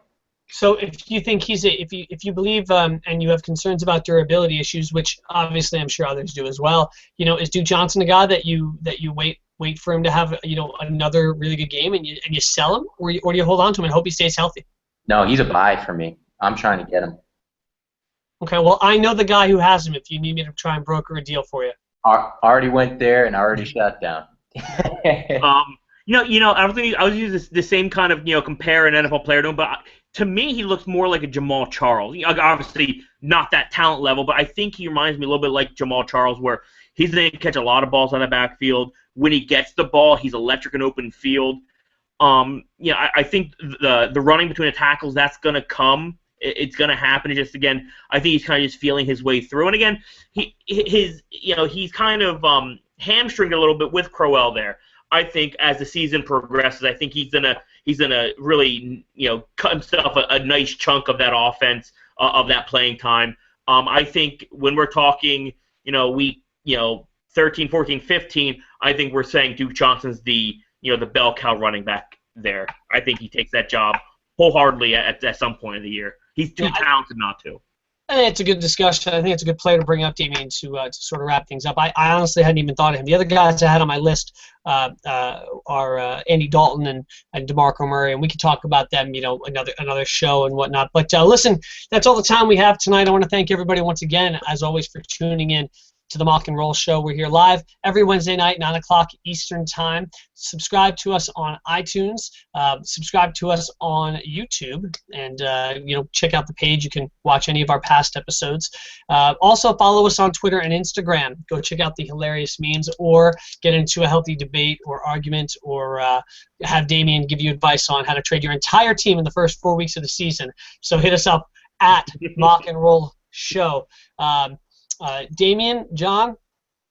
So if you think if you believe and you have concerns about durability issues, which obviously I'm sure others do as well, is Duke Johnson a guy that you wait for him to have another really good game and you sell him, or do you hold on to him and hope he stays healthy? No, he's a buy for me. I'm trying to get him. Okay, well I know the guy who has him. If you need me to try and broker a deal for you. Already went there and already shut down. I was using the same kind of compare an NFL player to him, but to me, he looks more like a Jamal Charles. Obviously, not that talent level, but I think he reminds me a little bit like Jamal Charles, where he's going to catch a lot of balls on the backfield. When he gets the ball, he's electric in open field. I think the running between the tackles, that's going to come. It's going to happen. It's just, again, I think he's kind of just feeling his way through. And again, he's kind of hamstringed a little bit with Crowell there. I think as the season progresses, I think he's gonna really cut himself a nice chunk of that offense, of that playing time. I think when we're talking week 13, 14, 15, I think we're saying Duke Johnson's the bell cow running back there. I think he takes that job wholeheartedly at some point of the year. He's too talented not to. I think it's a good discussion. I think it's a good player to bring up, Damien, to sort of wrap things up. I honestly hadn't even thought of him. The other guys I had on my list are Andy Dalton and DeMarco Murray, and we could talk about them, another show and whatnot. But listen, that's all the time we have tonight. I want to thank everybody once again, as always, for tuning in to the Mock and Roll Show. We're here live every Wednesday night, 9 o'clock Eastern Time. Subscribe to us on iTunes. Subscribe to us on YouTube. And, check out the page. You can watch any of our past episodes. Also, follow us on Twitter and Instagram. Go check out the hilarious memes, or get into a healthy debate or argument, or have Damien give you advice on how to trade your entire team in the first 4 weeks of the season. So hit us up at Mock and Roll Show. Damien, John,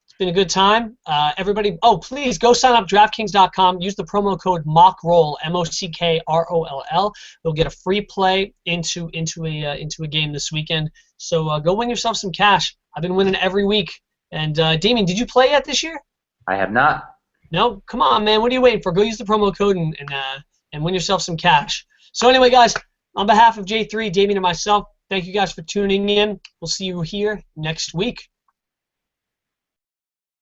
it's been a good time. Everybody, please go sign up DraftKings.com. Use the promo code MOCKROLL, MOCKROLL. You'll get a free play into a game this weekend. So go win yourself some cash. I've been winning every week. And Damien, did you play yet this year? I have not. No, come on, man. What are you waiting for? Go use the promo code and win yourself some cash. So anyway, guys, on behalf of J3, Damien, and myself, thank you guys for tuning in. We'll see you here next week.